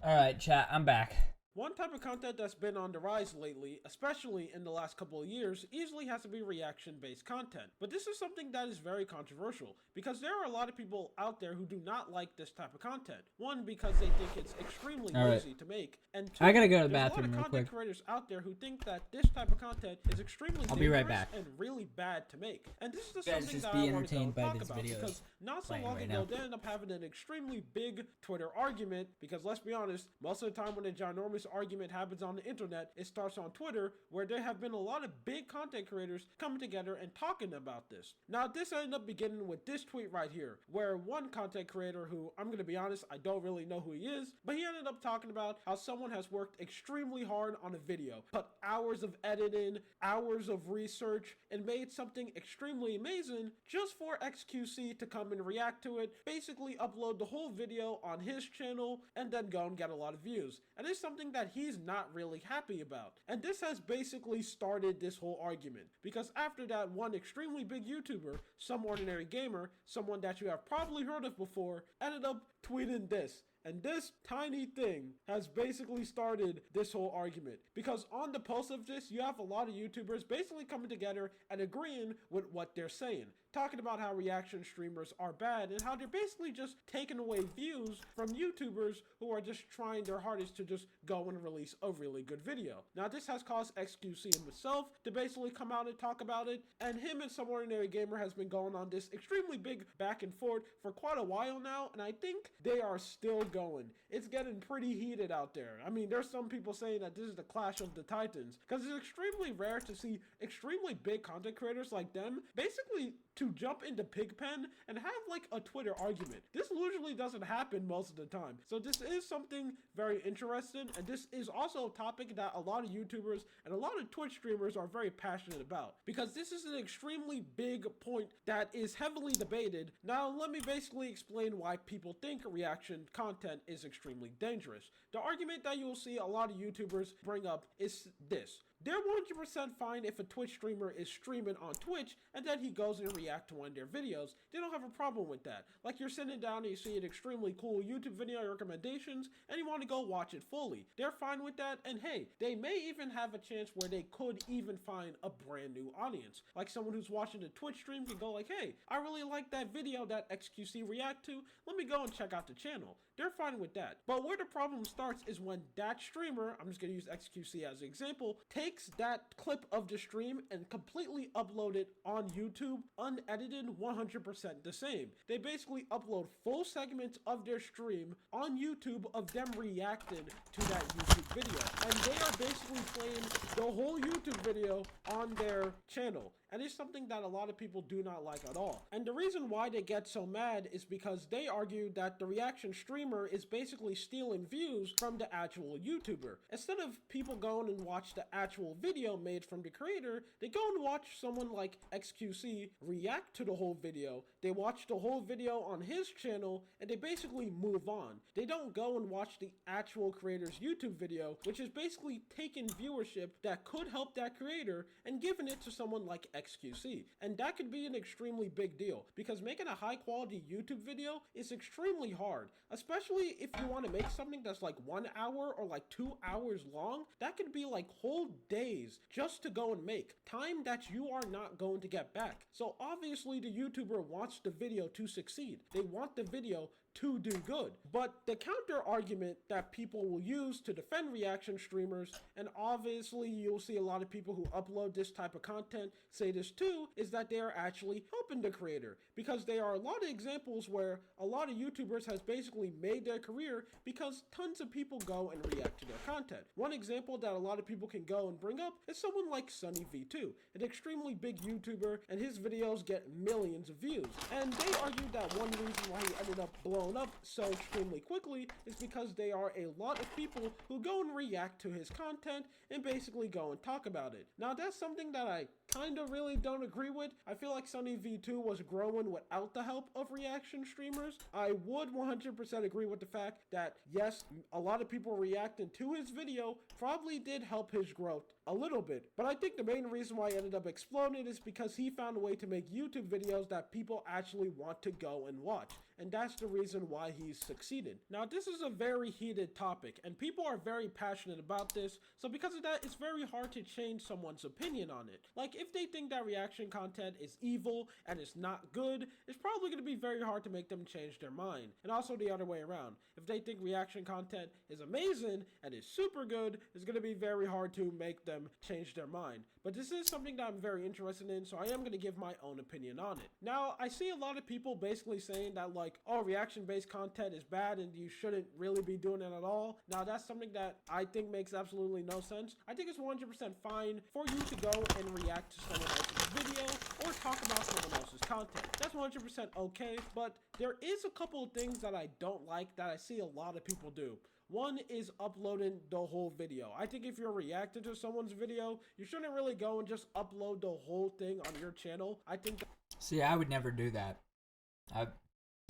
All right, chat, I'm back. One type of content that's been on the rise lately, especially in the last couple of years, easily has to be reaction-based content. But this is something that is very controversial, because there are a lot of people out there who do not like this type of content. One, because they think it's extremely lazy to make, and two, I gotta go to the there's bathroom a lot real of content quick. creators out there who think that this type of content is extremely I'll be right dangerous back. and really bad to make. And this is You guys something just that be I want to entertained by talk this about, video because not so playing long right ago, now. they ended up having an extremely big Twitter argument, because let's be honest, most of the time when a ginormous argument happens on the internet, it starts on Twitter, where there have been a lot of big content creators coming together and talking about this. Now, this ended up beginning with this tweet right here, where one content creator who, I'm going to be honest, I don't really know who he is, but he ended up talking about how someone has worked extremely hard on a video, put hours of editing, hours of research, and made something extremely amazing just for XQC to come and react to it, basically upload the whole video on his channel, and then go and get a lot of views. And it's something that he's not really happy about. And this has basically started this whole argument, because after that, one extremely big YouTuber, Some Ordinary Gamer, someone that you have probably heard of before, ended up tweeting this. And this tiny thing has basically started this whole argument, because on the post of this, you have a lot of YouTubers basically coming together and agreeing with what they're saying, talking about how reaction streamers are bad and how they're basically just taking away views from YouTubers who are just trying their hardest to just go and release a really good video. Now, this has caused XQC himself to basically come out and talk about it, and him and Some Ordinary Gamer has been going on this extremely big back and forth for quite a while now, and I think they are still going. It's getting pretty heated out there. I mean, there's some people saying that this is the clash of the titans, because it's extremely rare to see extremely big content creators like them basically to jump into Pigpen and have like a Twitter argument. This usually doesn't happen most of the time. So this is something very interesting, and this is also a topic that a lot of YouTubers and a lot of Twitch streamers are very passionate about, because this is an extremely big point that is heavily debated. Now, let me basically explain why people think reaction content is extremely dangerous. The argument that you will see a lot of YouTubers bring up is this: they're 100% fine if a Twitch streamer is streaming on Twitch and then he goes and reacts to one of their videos. They don't have a problem with that. Like, you're sitting down and you see an extremely cool YouTube video recommendations and you want to go watch it fully. They're fine with that, and hey, they may even have a chance where they could even find a brand new audience. Like, someone who's watching a Twitch stream can go like, hey, I really like that video that XQC react to. Let me go and check out the channel. They're fine with that. But where the problem starts is when that streamer, I'm just going to use XQC as an example, takes that clip of the stream and completely upload it on YouTube, unedited, 100% the same. They basically upload full segments of their stream on YouTube of them reacting to that YouTube video. And they are basically playing the whole YouTube video on their channel. And it's something that a lot of people do not like at all. And the reason why they get so mad is because they argue that the reaction streamer is basically stealing views from the actual YouTuber. Instead of people going and watch the actual video made from the creator, they go and watch someone like XQC react to the whole video. They watch the whole video on his channel and they basically move on. They don't go and watch the actual creator's YouTube video, which is basically taking viewership that could help that creator and giving it to someone like XQC. And that could be an extremely big deal, because making a high quality YouTube video is extremely hard, especially if you want to make something that's like 1 hour or like 2 hours long. That could be like whole days just to go and make time that you are not going to get back. So obviously the YouTuber wants the video to succeed. They want the video to do good. But the counter argument that people will use to defend reaction streamers, and obviously you'll see a lot of people who upload this type of content say this too, is that they are actually helping the creator, because there are a lot of examples where a lot of YouTubers has basically made their career because tons of people go and react to their content. One example that a lot of people can go and bring up is someone like Sunny V2, an extremely big YouTuber, and his videos get millions of views. And they argued that one reason why he ended up blowing up so extremely quickly is because there are a lot of people who go and react to his content and basically go and talk about it. Now, that's something that I kind of really don't agree with. I feel like Sunny V2 was growing without the help of reaction streamers. I would 100% agree with the fact that yes, a lot of people reacting to his video probably did help his growth a little bit, but I think the main reason why he ended up exploding is because he found a way to make YouTube videos that people actually want to go and watch. and that's the reason why he's succeeded. Now, this is a very heated topic, and people are very passionate about this, so because of that, it's very hard to change someone's opinion on it. Like, if they think that reaction content is evil and it's not good, it's probably going to be very hard to make them change their mind. And also the other way around. If they think reaction content is amazing and is super good, it's going to be very hard to make them change their mind. But this is something that I'm very interested in, so I am going to give my own opinion on it. Now, I see a lot of people basically saying that, like, oh, reaction-based content is bad and you shouldn't really be doing it at all. Now, that's something that I think makes absolutely no sense. I think it's 100% fine for you to go and react to someone else's video or talk about someone else's content. That's 100% okay, but there is a couple of things that I don't like that I see a lot of people do. One is uploading the whole video. I think if you're reacting to someone's video, you shouldn't really go and just upload the whole thing on your channel. I think See, I would never do that.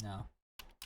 No.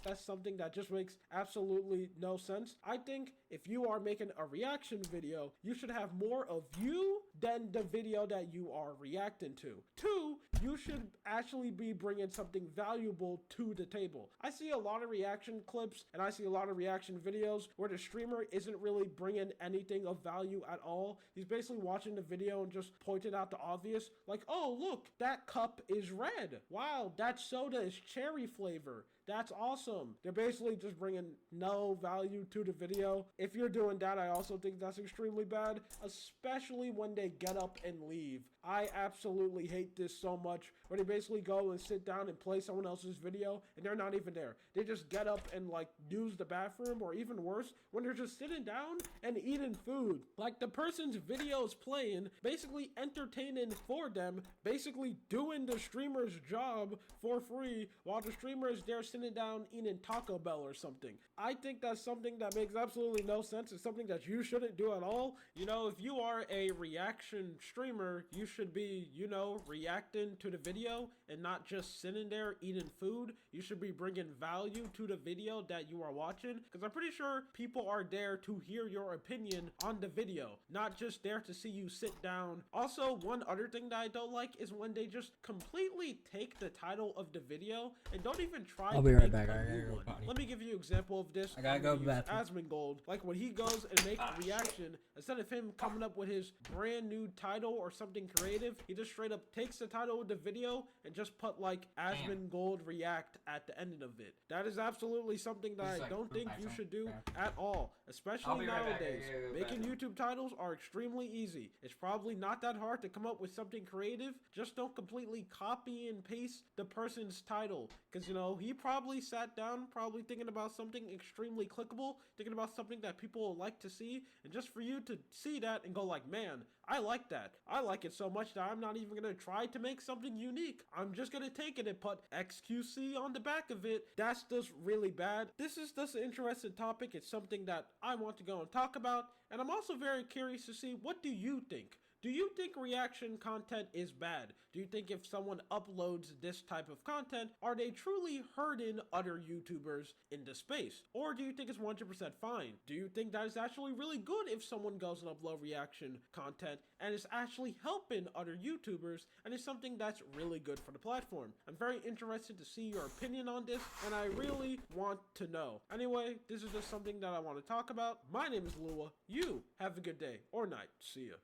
that's something that just makes absolutely no sense. I think if you are making a reaction video, you should have more of you than the video that you are reacting to. Two, you should actually be bringing something valuable to the table. I see a lot of reaction clips and I see a lot of reaction videos where the streamer isn't really bringing anything of value at all. He's basically watching the video and just pointing out the obvious, like, oh, look, that cup is red. Wow, that soda is cherry flavor. That's awesome. They're basically just bringing no value to the video. If you're doing that, I also think that's extremely bad, especially when they get up and leave. I absolutely hate this so much, where they basically go and sit down and play someone else's video, and they're not even there. They just get up and, like, use the bathroom, or even worse, when they're just sitting down and eating food. Like, the person's video is playing, basically entertaining for them, basically doing the streamer's job for free, while the streamer is there sitting down eating Taco Bell or something. I think that's something that makes absolutely no sense. It's something that you shouldn't do at all. You know, if you are a reaction streamer, you should be, you know, reacting to the video and not just sitting there eating food. You should be bringing value to the video that you are watching, because I'm pretty sure people are there to hear your opinion on the video, not just there to see you sit down. Also, one other thing that I don't like is when they just completely take the title of the video and don't even try I'll to be right make back. a I gotta new go one. potty. Let me give you an example of this. I gotta go to the bathroom. Asmongold, like when he goes and make a reaction, instead of him coming up with his brand new title or something creative, he just straight up takes the title of the video and just put like Asmongold react at the end of it. That is absolutely something that I don't think you should do at all, especially nowadays. Making YouTube titles are extremely easy. It's probably not that hard to come up with something creative. Just don't completely copy and paste the person's title, because, you know, he probably sat down probably thinking about something extremely clickable, thinking about something that people will like to see, and just for you to see that and go like, man, I like that. I like it so much that I'm not even going to try to make something unique. I'm just going to take it and put XQC on the back of it. That's just really bad. This is just an interesting topic. It's something that I want to go and talk about, and I'm also very curious to see, what do you think? Do you think reaction content is bad? Do you think if someone uploads this type of content, are they truly hurting other YouTubers into space? Or do you think it's 100% fine? Do you think that is actually really good if someone goes and upload reaction content and is actually helping other YouTubers and is something that's really good for the platform? I'm very interested to see your opinion on this, and I really want to know. Anyway, this is just something that I want to talk about. My name is Lua. You have a good day or night. See ya.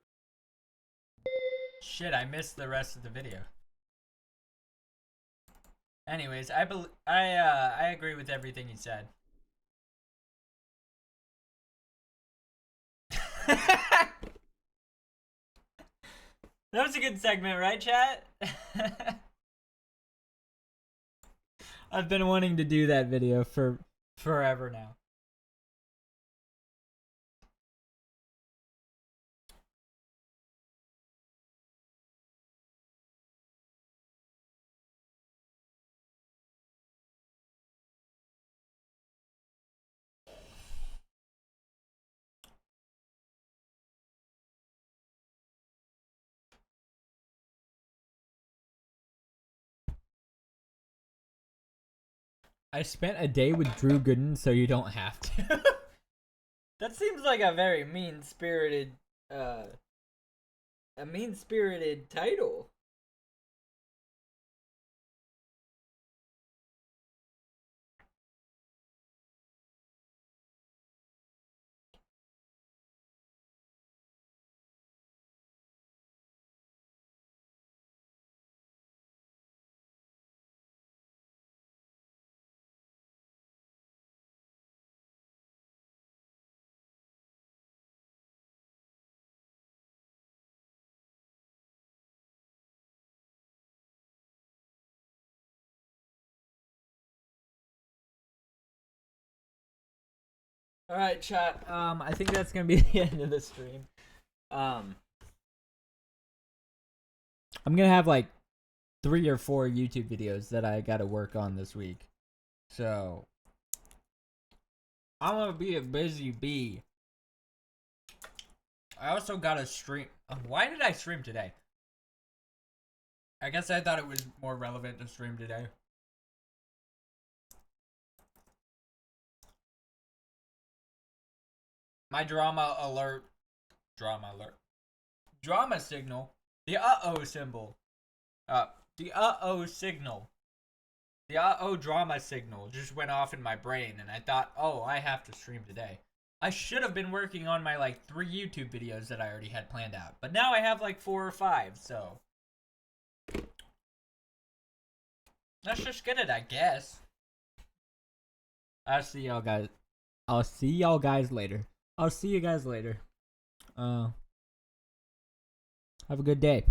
Shit, I missed the rest of the video. Anyways, I agree with everything he said. That was a good segment, right, chat? I've been wanting to do that video for forever now. I spent a day with Drew Gooden, so you don't have to. That seems like a very mean-spirited title. All right, chat. I think that's gonna be the end of the stream. I'm gonna have like 3 or 4 YouTube videos that I gotta work on this week. So I'm gonna be a busy bee. I also gotta stream. Why did I stream today? I guess I thought it was more relevant to stream today. My drama signal, the uh-oh symbol, the uh-oh signal, the uh-oh drama signal just went off in my brain, and I thought, oh, I have to stream today. I should have been working on my, like, 3 YouTube videos that I already had planned out, but now I have, like, 4 or 5, so let's just get it, I guess. I'll see y'all guys later. Have a good day.